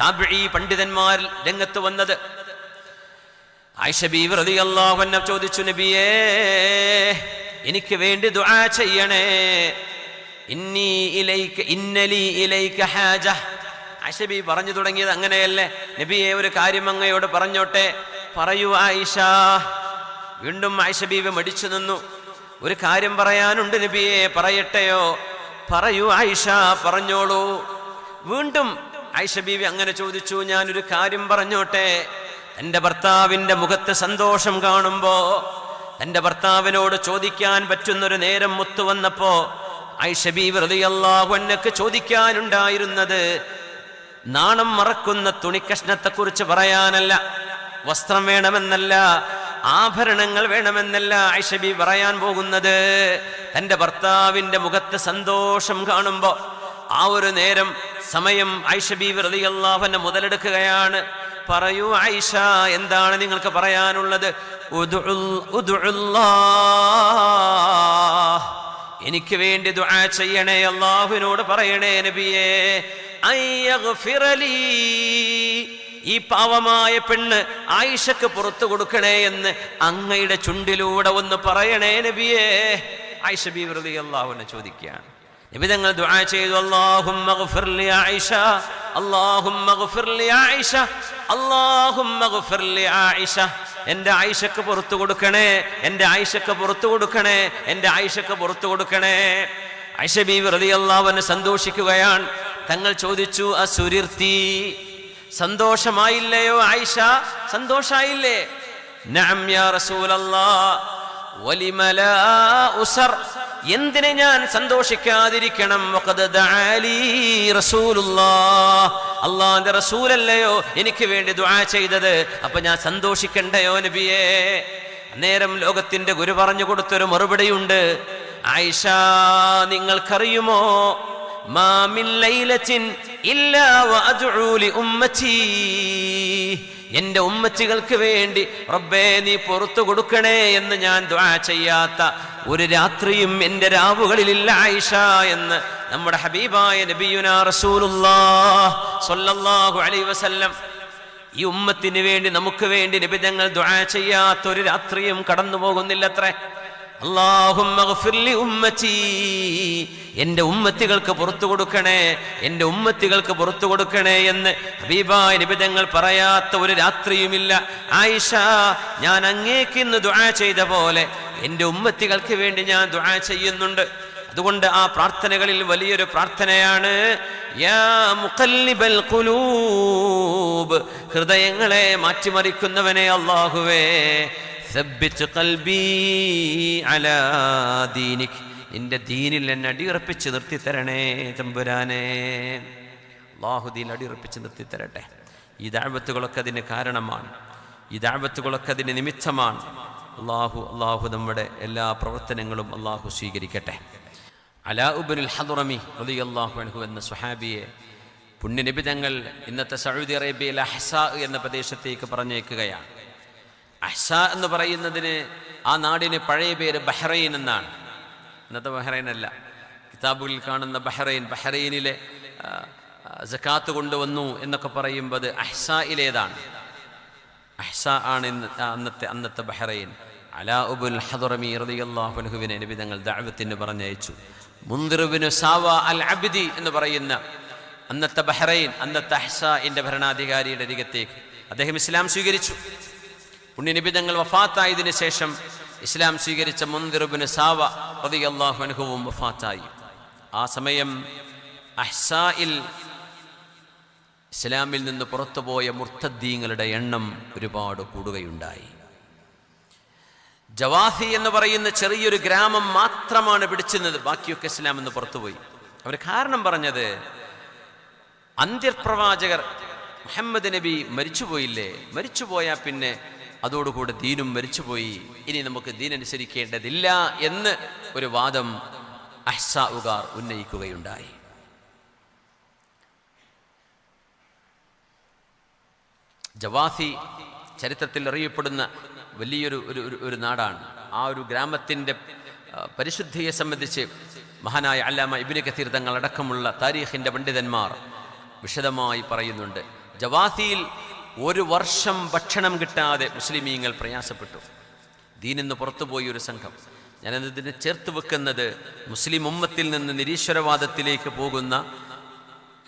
താബിഈ പണ്ഡിതന്മാർ രംഗത്ത് വന്നത്. ആയിഷ ബീവി റളിയല്ലാഹു അൻഹ ചോദിച്ചു, നബിയേ, എനിക്ക് വേണ്ടി ദുആ ചെയ്യണേ. ഇന്നലി ഇലൈക ഹാജ. ആയിഷ ബീവി പറഞ്ഞു തുടങ്ങിയത് അങ്ങനെയല്ലേ, നബിയെ, ഒരു കാര്യം അങ്ങയോട് പറഞ്ഞോട്ടെ. പറയൂ ആയിഷ. വീണ്ടും ആയിഷ ബീവി മടിച്ചു നിന്നു. ഒരു കാര്യം പറയാനുണ്ട് നബിയെ, പറയട്ടെയോ? പറയൂ ആയിഷ, പറഞ്ഞോളൂ. വീണ്ടും ആയിഷ ബീവി അങ്ങനെ ചോദിച്ചു, ഞാനൊരു കാര്യം പറഞ്ഞോട്ടെ. എൻ്റെ ഭർത്താവിൻ്റെ മുഖത്ത് സന്തോഷം കാണുമ്പോ, എൻ്റെ ഭർത്താവിനോട് ചോദിക്കാൻ പറ്റുന്നൊരു നേരം മുത്തു വന്നപ്പോ ആയിഷ ബീവി റളിയല്ലാഹു അൻഹക്ക് ചോദിക്കാനുണ്ടായിരുന്നത് നാണം മറക്കുന്ന തുണിക്കഷ്ണത്തെക്കുറിച്ച് പറയാനല്ല, വസ്ത്രം വേണമെന്നല്ല, ആഭരണങ്ങൾ വേണമെന്നല്ല ആയിഷ ബീവി പറയാൻ പോകുന്നത്. തൻ്റെ ഭർത്താവിൻ്റെ മുഖത്ത് സന്തോഷം കാണുമ്പോ ആ ഒരു നേരം സമയം ആയിഷ ബീവി റളിയല്ലാഹു അൻഹ മുതലെടുക്കുകയാണ്. പറയൂ ആയിഷ, എന്താണ് നിങ്ങൾക്ക് പറയാനുള്ളത്? എനിക്ക് വേണ്ടി ദുആ ചെയ്യണേ, അല്ലാഹുവിനോട് പറയണേ നബിയേ, അയ്യഗ്ഫിറലി. ഈ പാവമായ പെണ്ണ് ആയിഷക്ക് പുറത്തു കൊടുക്കണേ എന്ന് അങ്ങയുടെ ചുണ്ടിലൂടെ ഒന്ന് പറയണേ നബിയേ. ആയിഷ ബീവി റളിയല്ലാഹു അൻഹ ചോദിക്കുകയാണ്. നബി തങ്ങൾ ദുആ ചെയ്തു, അല്ലാഹുമ്മഗ്ഫിർ ലി ആയിഷ, അല്ലാഹുമ്മഗ്ഫിർ ലി ആയിഷ, അല്ലാഹുമ്മഗ്ഫിർ ലി ആയിഷ. എൻ്റെ ആയിഷക്ക് പുറത്തു കൊടുക്കണേ, എൻ്റെ ആയിഷക്ക് പുറത്തു കൊടുക്കണേ, എൻ്റെ ആയിഷക്ക് പുറത്തു കൊടുക്കണേ. ആയിഷ ബീവി റളിയല്ലാഹു അൻഹ സന്തോഷിക്കുകയാണ്. തങ്ങൾ ചോദിച്ചു, അസുരിർത്തി, സന്തോഷമായില്ലയോ ആയിഷ? സന്തോഷായില്ലേ? നഅം യാ റസൂലല്ലാഹ്, വലിമ ലാ ഉസർ, എന്തിനെ ഞാൻ സന്തോഷിക്കാതിരിക്കണം? വഖദ് ദഅലി റസൂലുള്ളാഹ്, അല്ലാഹുവിന്റെ റസൂലല്ലയോ എനിക്ക് വേണ്ടി ദുആ ചെയ്തത്, അപ്പൊ ഞാൻ സന്തോഷിക്കണ്ടയോ നബിയേ? നേരം ലോകത്തിന്റെ ഗുരു പറഞ്ഞു കൊടുത്തൊരു മറുപടിയുണ്ട്. ആയിഷ, നിങ്ങൾക്കറിയുമോ, മാ മിൻ ലൈലത്തിൻ ഇല്ലാ വഅദ്ഉ ലി ഉമ്മത്തി, എൻ്റെ ഉമ്മത്തികൾക്ക് വേണ്ടി റബ്ബേ നീ പുറത്തു കൊടുക്കണേ എന്ന് ഞാൻ ദുആ ചെയ്യാത്ത ഒരു രാത്രിയും എൻ്റെ രാവുകളിലില്ല ആയിഷ എന്ന് നമ്മുടെ ഹബീബായ നബിയുനാ റസൂലുള്ളാഹ് സ്വല്ലല്ലാഹു അലൈഹി വസല്ലം. ഈ ഉമ്മത്തിന് വേണ്ടി, നമുക്ക് വേണ്ടി നബി തങ്ങൾ ദുആ ചെയ്യാത്ത ഒരു രാത്രിയും കടന്നു പോകുന്നില്ലത്രേ. അല്ലാഹുമ്മ ഗ്ഫിർ ലി ഉമ്മത്തി, എൻ്റെ ഉമ്മത്തികൾക്ക് പുറത്തു കൊടുക്കണേ, എൻ്റെ ഉമ്മത്തികൾക്ക് പുറത്തു കൊടുക്കണേ എന്ന് ഹബീബായ നബി തങ്ങൾ പറയാത്ത ഒരു രാത്രിയുമില്ല. ആയിഷ, ഞാൻ അങ്ങേക്ക് ഇന്ന് ദുആ ചെയ്ത പോലെ എൻ്റെ ഉമ്മത്തികൾക്ക് വേണ്ടി ഞാൻ ദുആ ചെയ്യുന്നുണ്ട്. അതുകൊണ്ട് ആ പ്രാർത്ഥനകളിൽ വലിയൊരു പ്രാർത്ഥനയാണ്, യാ മുഖല്ലിബൽ ഖുലൂബ്, ഹൃദയങ്ങളെ മാറ്റിമറിക്കുന്നവനെ അല്ലാഹുവേ, സബ്ബിത് ഖൽബി അലാ ദീനിക്, നിന്റെ ദീനിൽ എന്നെ അടിയുറപ്പിച്ച് നിർത്തിത്തരണേ തമ്പുരാനെ. അല്ലാഹു ദീനിൽ അടിയുറപ്പിച്ച് നിർത്തിത്തരട്ടെ. ഈ ദഅവത്തുകളൊക്കെ അതിന് കാരണമാണ്, ഈ ദഅവത്തുകളൊക്കെ അതിന് നിമിത്തമാണ്. അല്ലാഹു നമ്മുടെ എല്ലാ പ്രവർത്തനങ്ങളും അല്ലാഹു സ്വീകരിക്കട്ടെ. അലാ ഇബ്നുൽ ഹദ്റമി റളിയല്ലാഹു അൻഹു എന്ന സ്വഹാബിയെ പുണ്യനബി തങ്ങൾ ഇന്നത്തെ സൗദി അറേബ്യയിലെ അഹ്സാ എന്ന പ്രദേശത്തേക്ക് പറഞ്ഞേക്കുകയാണ്. അഹ്സ എന്ന് പറയുന്നതിന് ആ നാടിന് പഴയ പേര് ബഹ്റൈൻ എന്നാണ്. ഇന്നത്തെ ബഹ്റൈൻ അല്ല, കിതാബുകളിൽ കാണുന്ന ബഹ്റൈനിലെ സകാത്ത് കൊണ്ടുവന്നു എന്നൊക്കെ പറയുമ്പോൾ അത് അഹ്സയിലേതാണ്. അഹ്സ ആണ് അന്നത്തെ ബഹ്റൈൻ. അലാഉബുൽ ഹദ്റമി റളിയല്ലാഹു അൻഹുവിനെ നബി തങ്ങൾ ദഅവത്തിന് പറഞ്ഞയച്ചു. മുൻദിർ ഇബ്നു സാവ അൽ അബ്ദി എന്ന് പറയുന്ന അന്നത്തെ ബഹ്റൈൻ, അന്നത്തെ അഹ്സഇന്റെ ഭരണാധികാരിയുടെ അരികത്തേക്ക് അദ്ദേഹം ഇസ്ലാം സ്വീകരിച്ചു. പുണ്യ നബി തങ്ങൾ വഫാത്തായതിനു ശേഷം ഇസ്ലാം സ്വീകരിച്ച മുൻദിർ ഇബ്നു സാവ റളിയല്ലാഹു അൻഹുവും വഫാത്തായി. ആ സമയം അഹ്സയിൽ ഇസ്ലാമിൽ നിന്ന് പുറത്തുപോയ മുർത്തദ്ദീങ്ങളുടെ എണ്ണം ഒരുപാട് കൂടുകയുണ്ടായി. ജവാസി എന്ന് പറയുന്ന ചെറിയൊരു ഗ്രാമം മാത്രമാണ് പിടിച്ചിരുന്നത്, ബാക്കിയൊക്കെ ഇസ്ലാം എന്ന് പുറത്തുപോയി. അവർ കാരണം പറഞ്ഞത്, അന്ത്യപ്രവാചകർ മുഹമ്മദ് നബി മരിച്ചുപോയില്ലേ, മരിച്ചുപോയാൽ പിന്നെ അതോടുകൂടെ ദീനും മരിച്ചുപോയി, ഇനി നമുക്ക് ദീൻ അനുസരിക്കേണ്ടതില്ല എന്ന് ഒരു വാദം അഹ്സാഉകാർ ഉന്നയിക്കുകയുണ്ടായി. ജവാസി ചരിത്രത്തിൽ അറിയപ്പെടുന്ന വലിയൊരു നാടാണ്. ആ ഒരു ഗ്രാമത്തിൻ്റെ പരിശുദ്ധിയെ സംബന്ധിച്ച് മഹാനായ അല്ലാമ ഇബ്നു കസീർ തങ്ങളടക്കമുള്ള താരീഖിൻ്റെ പണ്ഡിതന്മാർ വിശദമായി പറയുന്നുണ്ട്. ജവാസിയിൽ ഒരു വർഷം ഭക്ഷണം കിട്ടാതെ മുസ്ലിമീങ്ങൾ പ്രയാസപ്പെട്ടു. ദീനിന്ന് പുറത്തുപോയി ഒരു സംഘം. ഞാനതിനെ ചേർത്ത് വെക്കുന്നത് മുസ്ലിം ഉമ്മത്തിൽ നിന്ന് നിരീശ്വരവാദത്തിലേക്ക് പോകുന്ന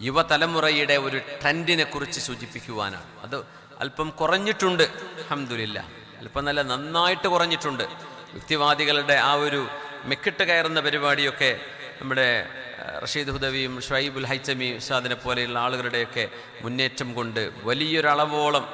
യുവതലമുറയുടെ ഒരു ട്രെൻഡിനെ കുറിച്ച് സൂചിപ്പിക്കുവാനാണ്. അത് അല്പം കുറഞ്ഞിട്ടുണ്ട്, അൽഹംദുലില്ലാഹ്, അല്പം നല്ല നന്നായിട്ട് കുറഞ്ഞിട്ടുണ്ട്. യുക്തിവാദികളുടെ ആ ഒരു മെക്കിട്ട് കയറുന്ന പരിപാടിയൊക്കെ നമ്മുടെ റഷീദ് ഹുദവിയും ഷുഐബുൽ ഹൈതമി ഉസ്താദിനെ പോലെയുള്ള ആളുകളുടെയൊക്കെ മുന്നേറ്റം കൊണ്ട് വലിയൊരളവോളം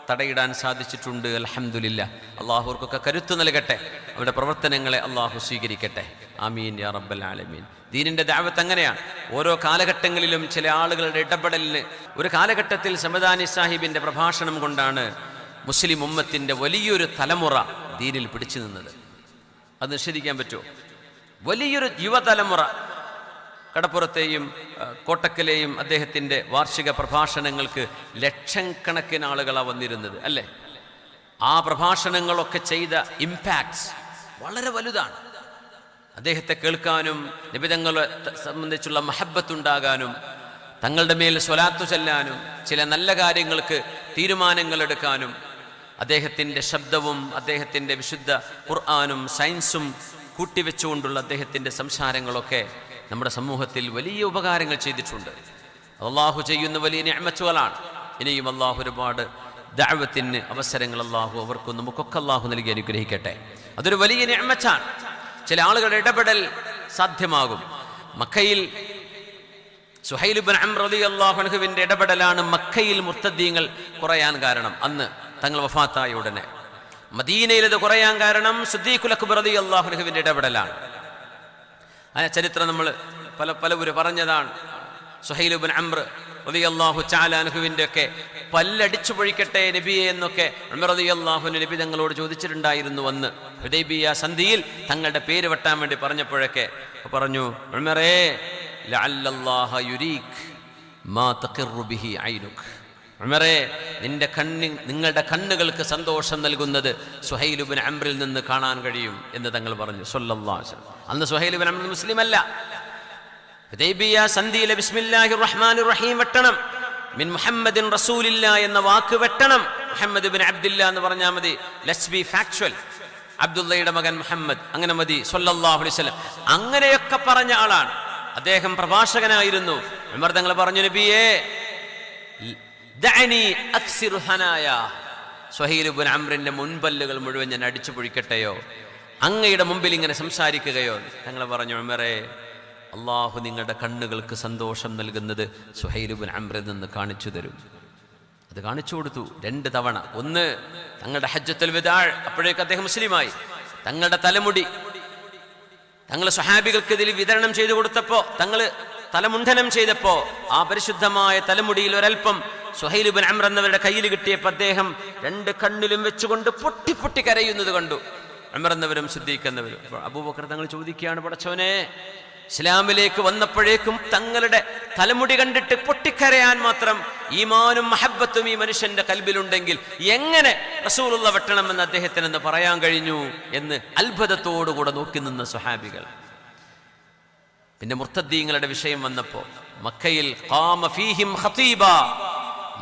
തടയിടാൻ സാധിച്ചിട്ടുണ്ട്, അൽഹംദുലില്ലാഹ്. അള്ളാഹു അവർക്കൊക്കെ കരുത്ത് നൽകട്ടെ, അവരുടെ പ്രവർത്തനങ്ങളെ അള്ളാഹു സ്വീകരിക്കട്ടെ. ആമീൻ യാ റബ്ബൽ ആലമീൻ. ദീനിന്റെ ദഅവത്ത് അങ്ങനെയാണ്. ഓരോ കാലഘട്ടങ്ങളിലും ചില ആളുകളുടെ ഇടപെടലിന്, ഒരു കാലഘട്ടത്തിൽ സമദാനി സാഹിബിന്റെ പ്രഭാഷണം കൊണ്ടാണ് മുസ്ലിം ഉമ്മത്തിന്റെ വലിയൊരു തലമുറ ദീനിൽ പിടിച്ചു നിന്നത്. അത് നിഷേധിക്കാൻ പറ്റുമോ? വലിയൊരു യുവതലമുറ, കടപ്പുറത്തെയും കോട്ടക്കലെയും അദ്ദേഹത്തിൻ്റെ വാർഷിക പ്രഭാഷണങ്ങൾക്ക് ലക്ഷക്കണക്കിന് ആളുകളാണ് വന്നിരുന്നത്, അല്ലേ? ആ പ്രഭാഷണങ്ങളൊക്കെ ചെയ്ത ഇമ്പാക്ട്സ് വളരെ വലുതാണ്. അദ്ദേഹത്തെ കേൾക്കാനും നിബിതങ്ങളെ സംബന്ധിച്ചുള്ള മഹബ്ബത്തുണ്ടാകാനും തങ്ങളുടെ മേൽ സ്വലാത്തു ചൊല്ലാനും ചില നല്ല കാര്യങ്ങൾക്ക് തീരുമാനങ്ങൾ എടുക്കാനും അദ്ദേഹത്തിൻ്റെ ശബ്ദവും അദ്ദേഹത്തിൻ്റെ വിശുദ്ധ ഖുർആനും സയൻസും കൂട്ടിവെച്ചുകൊണ്ടുള്ള അദ്ദേഹത്തിൻ്റെ സംസാരങ്ങളൊക്കെ നമ്മുടെ സമൂഹത്തിൽ വലിയ ഉപകാരങ്ങൾ ചെയ്തിട്ടുണ്ട്. അള്ളാഹു ചെയ്യുന്ന വലിയ നിഅമത്തുകളാണ്. ഇനിയും അള്ളാഹു ഒരുപാട് ദഅവത്തിന് അവസരങ്ങൾ അള്ളാഹു അവർക്കും നമുക്കൊക്കെ അള്ളാഹു നൽകി അനുഗ്രഹിക്കട്ടെ. അതൊരു വലിയ നിഅമത്താണ്. ചില ആളുകളുടെ ഇടപെടൽ സാധ്യമാകും. മക്കയിൽ സുഹൈൽ ഇബ്നു അംർ റളിയല്ലാഹു അൻഹുവിന്റെ ഇടപെടലാണ് മക്കയിൽ മുർത്തദ്ദീങ്ങൾ കുറയാൻ കാരണം. അന്ന് തങ്ങൾ വഫാത്തായ ഉടനെ മദീനയിൽ ഇത് കുറയാൻ കാരണം സിദ്ദീഖുൽ അക്ബർ റളിയല്ലാഹു അൻഹുവിന്റെ ഇടപെടലാണ്. ആ ചരിത്രം നമ്മൾ പലവരും പറഞ്ഞതാണ്. സുഹൈൽ ഇബ്നു അംർ റളിയല്ലാഹു തആല അൻഹുവിന്റെ ഒക്കെ പല്ലടിച്ചു പൊഴിക്കട്ടെ നബിയെ എന്നൊക്കെ ഉമർ റളിയല്ലാഹു അൻഹു നബി തങ്ങളോട് ചോദിച്ചിട്ടുണ്ടായിരുന്നു. അന്ന് ഹുദൈബിയ സന്ധിയിൽ തങ്ങളുടെ പേര് വെട്ടാൻ വേണ്ടി പറഞ്ഞപ്പോഴൊക്കെ പറഞ്ഞു, ഉമറേ ലഅല്ലല്ലാഹ യുരീക് മാ തഖിറു ബിഹി ഐനുക്. ഉമറേ, നിങ്ങളുടെ കണ്ണുകൾക്ക് സന്തോഷം നൽകുന്നത് സുഹൈൽ ഇബ്നു അംറിൽ നിന്ന് കാണാൻ കഴിയും എന്ന് തങ്ങൾ പറഞ്ഞു സ്വല്ലല്ലാഹു അലൈഹി വസല്ലം. അന്ന് സുഹൈൽ ഇബ്നു അംർ മുസ്ലിം അല്ല. ഹുദൈബിയ സന്ധിയിലെ ബിസ്മില്ലാഹിർ റഹ്മാനിർ റഹീം വെട്ടണം, മിൻ മുഹമ്മദിൻ റസൂലില്ലാ എന്ന വാക്ക് വെട്ടണം. മുഹമ്മദ് ഇബ്നു അബ്ദുല്ലാ എന്ന് പറഞ്ഞാൽ മതി. Let's be factual. അബ്ദുള്ളയുടെ മകൻ മുഹമ്മദ്, അങ്ങനെ മതി സ്വല്ലല്ലാഹു അലൈഹി വസല്ലം. അങ്ങനെയൊക്കെ പറഞ്ഞ ആളാണ് അദ്ദേഹം. പ്രഭാഷകനായിരുന്നു. ഉമർ തങ്ങൾ പറഞ്ഞു, നബിയേ ദഅനി അക്സിറു ഹനായ, സുഹൈൽ ഇബ്നു അംറിന്റെ മുൻപല്ലുകൾ മുഴുവൻ ഞാൻ അടിച്ചു പൊഴിക്കട്ടെയോ, അങ്ങയുടെ മുമ്പിൽ ഇങ്ങനെ സംസാരിക്കുകയോ? തങ്ങൾ പറഞ്ഞു, ഉമറേ, അള്ളാഹു നിങ്ങളുടെ കണ്ണുകൾക്ക് സന്തോഷം നൽകുന്നത് സുഹൈൽ ഇബ്നു അംറിൽ നിന്ന് കാണിച്ചു തരും. അത് കാണിച്ചു കൊടുത്തു 2 തവണ. ഒന്ന് തങ്ങളുടെ ഹജ്ജത്തുൽ വിദാ, അപ്പോഴേക്ക് അദ്ദേഹം മുസ്ലിമായി. തങ്ങളുടെ തലമുടി തങ്ങൾ സ്വഹാബികൾക്ക് ഇതിൽ വിതരണം ചെയ്തു കൊടുത്തപ്പോൾ, തങ്ങൾ തലമുണ്ഡനം ചെയ്തപ്പോൾ ആ പരിശുദ്ധമായ തലമുടിയിൽ ഒരൽപ്പം സുഹൈൽ ഇബ്നു അംർ എന്നവരുടെ കയ്യിൽ കിട്ടിയപ്പോൾ അദ്ദേഹം 2 കണ്ണിലും വെച്ചുകൊണ്ട് പൊട്ടി പൊട്ടി കരയുന്നത് കണ്ടു. ഉമർ എന്നവരും സിദ്ദീഖ് എന്നവരും. അബൂബക്കർ തങ്ങൾ ചോദിക്കുകയാണ്, പടച്ചോനെ, ഇസ്ലാമിലേക്ക് വന്നപ്പോഴേക്കും തങ്ങളുടെ തലമുടി കണ്ടിട്ട് പൊട്ടിക്കരയാൻ മാത്രം ഈമാനും മഹബ്ബത്തും ഈ മനുഷ്യന്റെ കൽബിലുണ്ടെങ്കിൽ എങ്ങനെ റസൂലുള്ള വെട്ടണമെന്ന് അദ്ദേഹത്തിനെന്ന് പറയാൻ കഴിഞ്ഞു എന്ന് അത്ഭുതത്തോടുകൂടെ നോക്കി നിന്ന സ്വഹാബികൾ. പിന്നെ മുർത്തദ്ദീങ്ങളുടെ വിഷയം വന്നപ്പോ മക്കയിൽ ഖാമ ഫീഹിം ഖതീബ,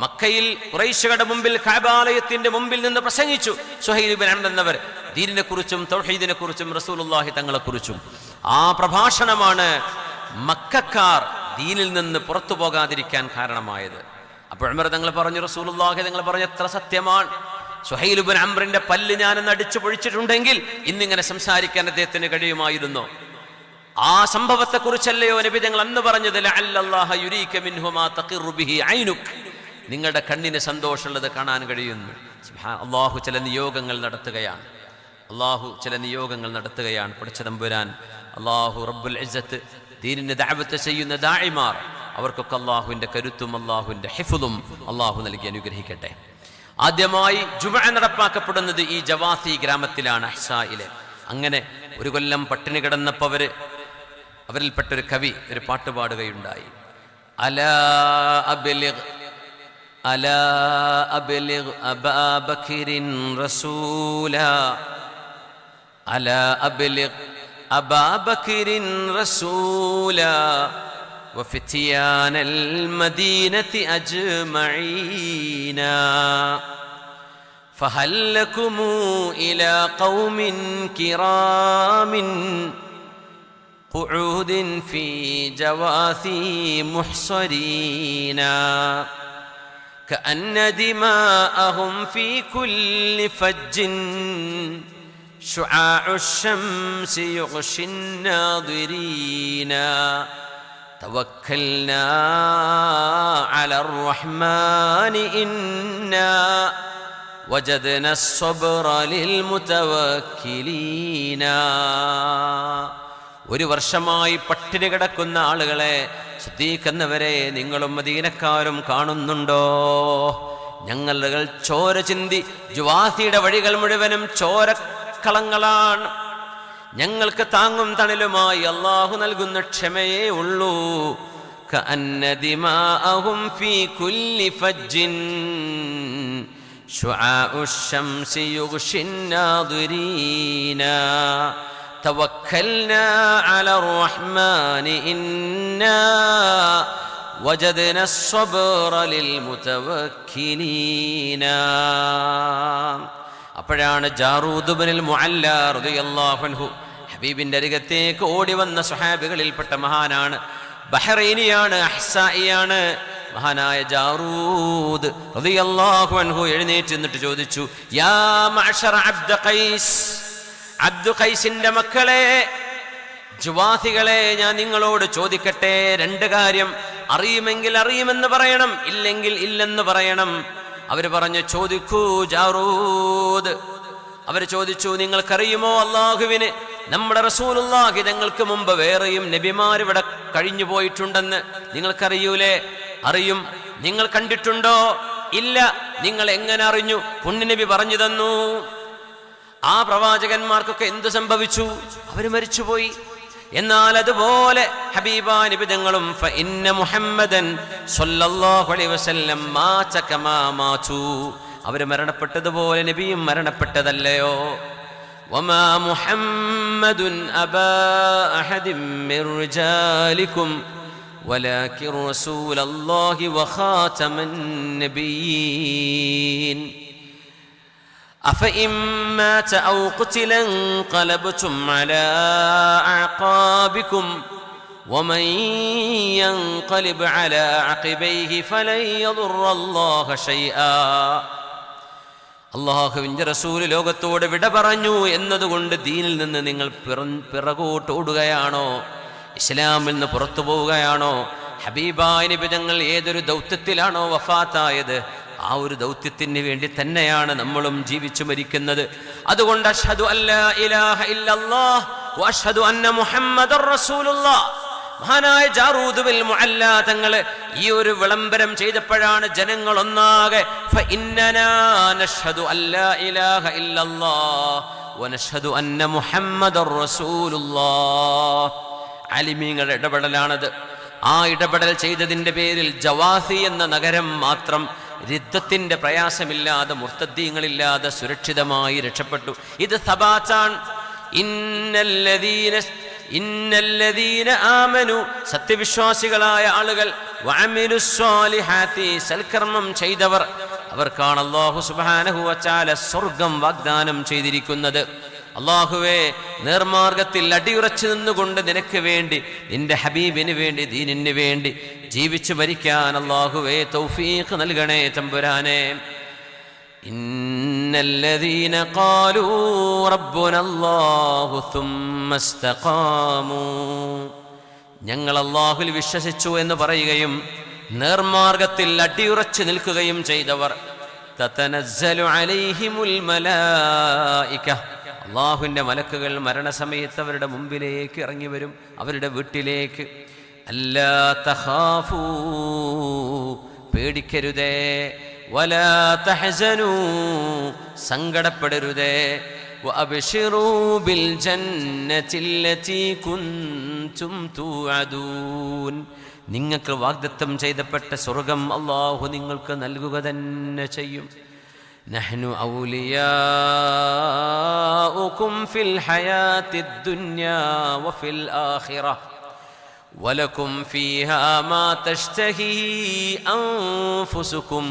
മക്കയിൽ ഖുറൈശികളുടെ മുമ്പിൽ കഅബാലയത്തിന്റെ മുമ്പിൽ നിന്ന് പ്രസംഗിച്ചു സുഹൈൽ ഇബ്നു അംർ എന്നവർ, ദീനിനെ കുറിച്ചും തൗഹീദിനെ കുറിച്ചും റസൂലുള്ളാഹി തങ്ങളെ കുറിച്ചും. ആ പ്രഭാഷണമാണ് മക്കക്കാർ ദീനിൽ നിന്ന് പുറത്തു പോകാതിരിക്കാൻ കാരണമായത്. അപ്പോൾ ഉമർ തങ്ങൾ പറഞ്ഞു, റസൂലുള്ളാഹി തങ്ങൾ പറഞ്ഞ എത്ര സത്യമാണ്. സുഹൈൽ ഇബ്നു അംറിന്റെ പല്ല് ഞാനെന്ന് അടിച്ചു പൊഴിച്ചിട്ടുണ്ടെങ്കിൽ ഇന്നിങ്ങനെ സംസാരിക്കാൻ അദ്ദേഹത്തിന് കഴിയുമായിരുന്നോ? ആ സംഭവത്തെ കുറിച്ചല്ലയോ നബി തങ്ങൾ അന്ന് പറഞ്ഞത്, ലഅല്ലല്ലാഹ യുരീക മിൻഹു മാ തഖിറു ബിഹി ഐനുക്, നിങ്ങളുടെ കണ്ണിന് സന്തോഷമുള്ളത് കാണാൻ കഴിയുന്നു. അള്ളാഹു ചില നിയോഗങ്ങൾ നടത്തുകയാണ്, പഠിച്ച തമ്പുരാൻ അള്ളാഹു റബ്ബുൽ ഇസ്സത്ത് ദീനിന് ദഅവത്ത് ചെയ്യുന്ന ദാഇമാർ, അവർക്കൊക്കെ അള്ളാഹുവിന്റെ കരുത്തും അള്ളാഹുവിന്റെ ഹിഫ്ളും അള്ളാഹു നൽകി അനുഗ്രഹിക്കട്ടെ. ആദ്യമായി ജുമുഅ നടപ്പാക്കപ്പെടുന്നത് ഈ ജവാസി ഗ്രാമത്തിലാണ്, അഹ്സായിലെ. അങ്ങനെ ഒരു കൊല്ലം പട്ടിണി കിടന്നപ്പോൾ അവരിൽപ്പെട്ടൊരു കവി ഒരു പാട്ട് പാടുകയുണ്ടായി. അലാ അബ്ലിഗ് അബാ ബക്രിൻ റസൂലാ, അലാ അബ്ലിഗ് അബാ ബക്രിൻ റസൂലാ വഫിത്യാനൽ മദീനതി അജ്മഈനാ ഫഹൽ ലകും ഇലാ ഖൗമിൻ കിറാമിൻ قعود في جواثي محصرينا كأن دماءهم في كل فج شعاع الشمس يغشي الناظرين توكلنا على الرحمن إنا وجدنا الصبر للمتوكلين. ഒരു വർഷമായി പട്ടിണി കിടക്കുന്ന ആളുകളെ സിദ്ദീഖെന്നവരെ നിങ്ങളും മദീനക്കാരും കാണുന്നുണ്ടോ? ഞങ്ങൾ ചോര ചിന്തി ജുവാസിയുടെ വഴികൾ മുഴുവനും ചോരക്കളങ്ങളാണ്. ഞങ്ങൾക്ക് താങ്ങും തണലുമായി അള്ളാഹു നൽകുന്ന ക്ഷമയേ ഉള്ളൂ. കഅന്ന ദിമാഅഹും ഫീ കുല്ലി ഫജ്ജിൻ ശുആഉ ശംസി യുഗ്ശി നാദിരീന توكلنا على الرحمن إنا وجدنا الصبر للمتوكلين. അപ്പോഴാണ് ജാറൂദ് ഇബ്നുൽ മുഅല്ല റളിയല്ലാഹു അൻഹു ഹബീബിന്റെ അരികത്തേക്ക് ഓടി വന്ന സ്വഹാബികളിൽപ്പെട്ട മഹാനാണ്, ബഹ്റൈനിയാണ്, അഹ്സായിയാണ്. മഹാനായ ജാറൂദ് റളിയല്ലാഹു അൻഹു എഴുന്നേറ്റ് നിന്നിട്ട് ചോദിച്ചു, യാ മഅ്ശറ അബ്ദ ഖൈസ്, അബ്ദു ഖൈസിന്റെ മക്കളെ, ജുവാസികളെ, ഞാൻ നിങ്ങളോട് ചോദിക്കട്ടെ രണ്ട് കാര്യം. അറിയുമെങ്കിൽ അറിയുമെന്ന് പറയണം, ഇല്ലെങ്കിൽ ഇല്ലെന്ന് പറയണം. അവര് പറഞ്ഞു, ചോദിക്കൂ ജാറൂദ്. അവർ ചോദിച്ചു, നിങ്ങൾക്കറിയുമോ അള്ളാഹുവിന് നമ്മുടെ റസൂലുള്ളാഹി തങ്ങൾക്ക് മുമ്പ് വേറെയും നബിമാരിവിടെ കഴിഞ്ഞു പോയിട്ടുണ്ടെന്ന് നിങ്ങൾക്കറിയൂലേ? അറിയും. നിങ്ങൾ കണ്ടിട്ടുണ്ടോ? ഇല്ല. നിങ്ങൾ എങ്ങനെ അറിഞ്ഞു? പുണ്യനബി പറഞ്ഞു തന്നു. ആ പ്രവാചകന്മാർക്കൊക്കെ എന്തു സംഭവിച്ചു? അവര് മരിച്ചുപോയി. എന്നാൽ അതുപോലെ ഹബീബാ നബി തങ്ങളും ഫഇന്ന മുഹമ്മദൻ സ്വല്ലല്ലാഹു അലൈഹി വസല്ലം മാത കമാ മാതു, അവര് മരണപ്പെട്ടതുപോലെ നബിയും മരണപ്പെട്ടതല്ലയോ? വമാ മുഹമ്മദുൻ അബാ അഹദിൻ മിർ റിജാലികും വലാകിൻ റസൂലല്ലാഹി വഖാതമൻ നബിയ്യീൻ أفإن مات أو قتل انقلبتم على أعقابكم ومن ينقلب على عقبيه فلن يضر الله شيئا. അള്ളാഹുവിന്റെ റസൂൽ ലോകത്തോട് വിട പറഞ്ഞു എന്നതുകൊണ്ട് ദീനിൽ നിന്ന് നിങ്ങൾ പിറകോട്ട് ഓടുകയാണോ? ഇസ്ലാമിൽ നിന്ന് പുറത്തു പോവുകയാണോ? ഹബീബായ നബി തങ്ങൾ ഏതൊരു ദൗത്യത്തിലാണോ വഫാത്തായത്, ആ ഒരു ദൗത്യത്തിന് വേണ്ടി തന്നെയാണ് നമ്മളും ജീവിച്ചു മരിക്കുന്നത്. അതുകൊണ്ട് അഷ്ഹദു അല്ലാ ഇലാഹ ഇല്ലല്ലാഹ് വ അഷ്ഹദു അന്ന മുഹമ്മദർ റസൂലുള്ളാഹ്. മഹാനായ ജാറൂദ് ഇബ്നുൽ മുഅല്ല തങ്ങൾ ഈ ഒരു വിളംബരം ചെയ്തപ്പോഴാണ് ജനങ്ങൾ ഒന്നാകെ ഫഇന്നനാ നഷ്ഹദു അല്ലാ ഇലാഹ ഇല്ലല്ലാഹ് വ നഷ്ഹദു അന്ന മുഹമ്മദർ റസൂലുള്ളാഹ് ആലിമീങ്ങളുടെ ഇടപെടലാണത്. ആ ഇടപെടൽ ചെയ്തതിൻ്റെ പേരിൽ ജവാസി എന്ന നഗരം മാത്രം രിദ്ദത്തിന്റെ പ്രയാസമില്ലാതെ മുർത്തദ്ദീങ്ങളില്ലാതെ സുരക്ഷിതമായി രക്ഷപ്പെട്ടു. ഇത് സബാത്താൻ. ഇന്നല്ലദീന ആമനു, സത്യവിശ്വാസികളായ ആളുകൾ, വഅമിലുസ്സാലിഹാത്തി, സൽക്കർമ്മം ചെയ്തവർ, അവർക്കാണ് അല്ലാഹു സുബ്ഹാനഹു വ തആല സ്വർഗം വാഗ്ദാനം ചെയ്തിരിക്കുന്നത്. അല്ലാഹുവേ, നേർമാർഗത്തിൽ അടിയുറച്ചു നിന്നുകൊണ്ട് നിനക്ക് വേണ്ടി, നിന്റെ ഹബീബിന് വേണ്ടി, ദീനിന് വേണ്ടി ജീവിച്ചു മരിക്കാൻ അല്ലാഹുവേ തൗഫീഖ് നൽകണേ തമ്പുരാനെ. ഇന്നല്ലദീന ഖാലൂ റബ്ബുനല്ലാഹു സുമ്മ ഇസ്തഖാമൂ, ഞങ്ങൾ അല്ലാഹുവിൽ വിശ്വസിച്ചു എന്ന് പറയുകയും നേർമാർഗത്തിൽ അടിയുറച്ചു നിൽക്കുകയും ചെയ്തവർ, തതനസ്സലു അലൈഹിമുൽ മലായിക, അല്ലാഹുവിൻ്റെ മലക്കുകൾ മരണസമയത്ത് അവരുടെ മുമ്പിലേക്ക് ഇറങ്ങി വരും, അവരുടെ വീട്ടിലേക്ക്. അല്ലാ തഖാഫൂ, പേടിക്കരുതേ, വലാ തഹ്സനൂ, സങ്കടപ്പെടരുതേ, വഅബ്ശിറൂ ബിൽ ജന്നത്തില്ലതീ കുൻതും തുഅദൂൻ, നിങ്ങൾക്ക് വാഗ്ദത്തം ചെയ്തപ്പെട്ട സ്വർഗം അല്ലാഹു നിങ്ങൾക്ക് നൽകുക തന്നെ ചെയ്യും. നഹ്നു ഔലിയാഉകും ഫിൽ ഹയാത്തിദ് ദുനിയാ വഫിൽ ആഖിറ വലകും ഫീഹാ മാ തശ്തഹി അൻഫുസുകും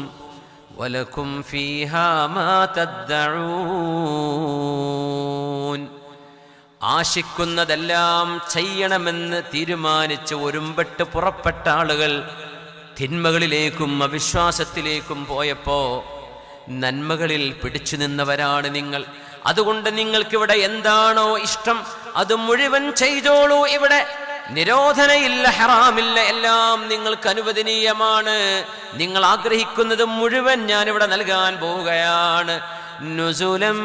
വലകും ഫീഹാ മാ തദ്ദഊൻ. ആശിക്കുന്നതെല്ലാം ചെയ്യണമെന്ന് തീരുമാനിച്ച് ഒരുമ്പെട്ട് പുറപ്പെട്ട ആളുകൾ തിന്മകളിലേക്കും അവിശ്വാസത്തിലേക്കും പോയപ്പോൾ നന്മകളിൽ പിടിച്ചു നിന്നവരാണ് നിങ്ങൾ. അതുകൊണ്ട് നിങ്ങൾക്കിവിടെ എന്താണോ ഇഷ്ടം അത് മുഴുവൻ ചെയ്തോളൂ. ഇവിടെ നിരോധനയില്ല, ഹറാമില്ല, എല്ലാം നിങ്ങൾക്ക് അനുവദനീയമാണ്. നിങ്ങൾ ആഗ്രഹിക്കുന്നത് മുഴുവൻ ഞാനിവിടെ നൽകാൻ പോവുകയാണ്. നുസുലം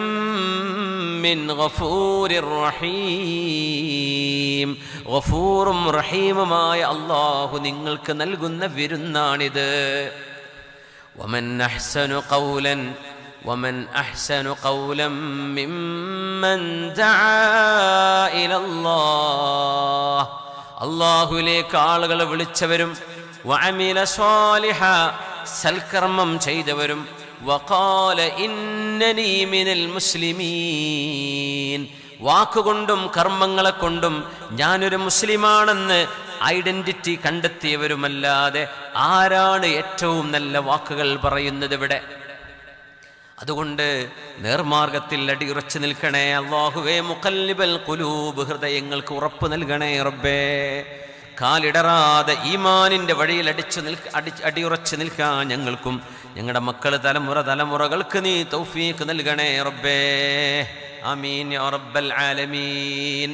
മിൻ ഗഫൂരിർ റഹീം, ഗഫൂറും റഹീമുമായ അല്ലാഹു നിങ്ങൾക്ക് നൽകുന്ന വിരുന്നാണിത്. വമൻ അഹ്സനു ഖൗലൻ വമൻ അഹ്സനു ഖൗലൻ മിമ്മൻ ദആ ഇലല്ലാഹ്, അല്ലാഹുവിലേക്ക് ആളുകളെ വിളിച്ചവരും, വഅമില സ്വാലിഹ, സൽക്കർമ്മം ചെയ്തവരും, വഖാല ഇന്നനീ മിനൽ മുസ്ലിമീൻ, വാക്കുകൊണ്ടും കർമ്മങ്ങളെ കൊണ്ടും ഞാനൊരു മുസ്ലിമാണെന്ന് ഐഡന്റിറ്റി കണ്ടെത്തിയവരുമല്ലാതെ ആരാണ് ഏറ്റവും നല്ല വാക്കുകൾ പറയുന്നത് ഇവിടെ? അതുകൊണ്ട് നേർമാർഗത്തിൽ അടിയുറച്ചു നിൽക്കണേ അല്ലാഹുവേ. മുഖല്ലിബൽ ഖുലൂബ്, ഹൃദയങ്ങൾക്ക് ഉറപ്പ് നൽകണേ റബ്ബേ. കാലിടറാതെ ഈമാനിൻ്റെ വഴിയിൽ അടിയുറച്ചു നിൽക്കാൻ ഞങ്ങൾക്കും ഞങ്ങളുടെ മക്കൾ തലമുറകൾക്ക് നീ തൗഫീഖ് നൽകണേ റബ്ബേ. ആമീൻ യാ റബ്ബൽ ആലമീൻ.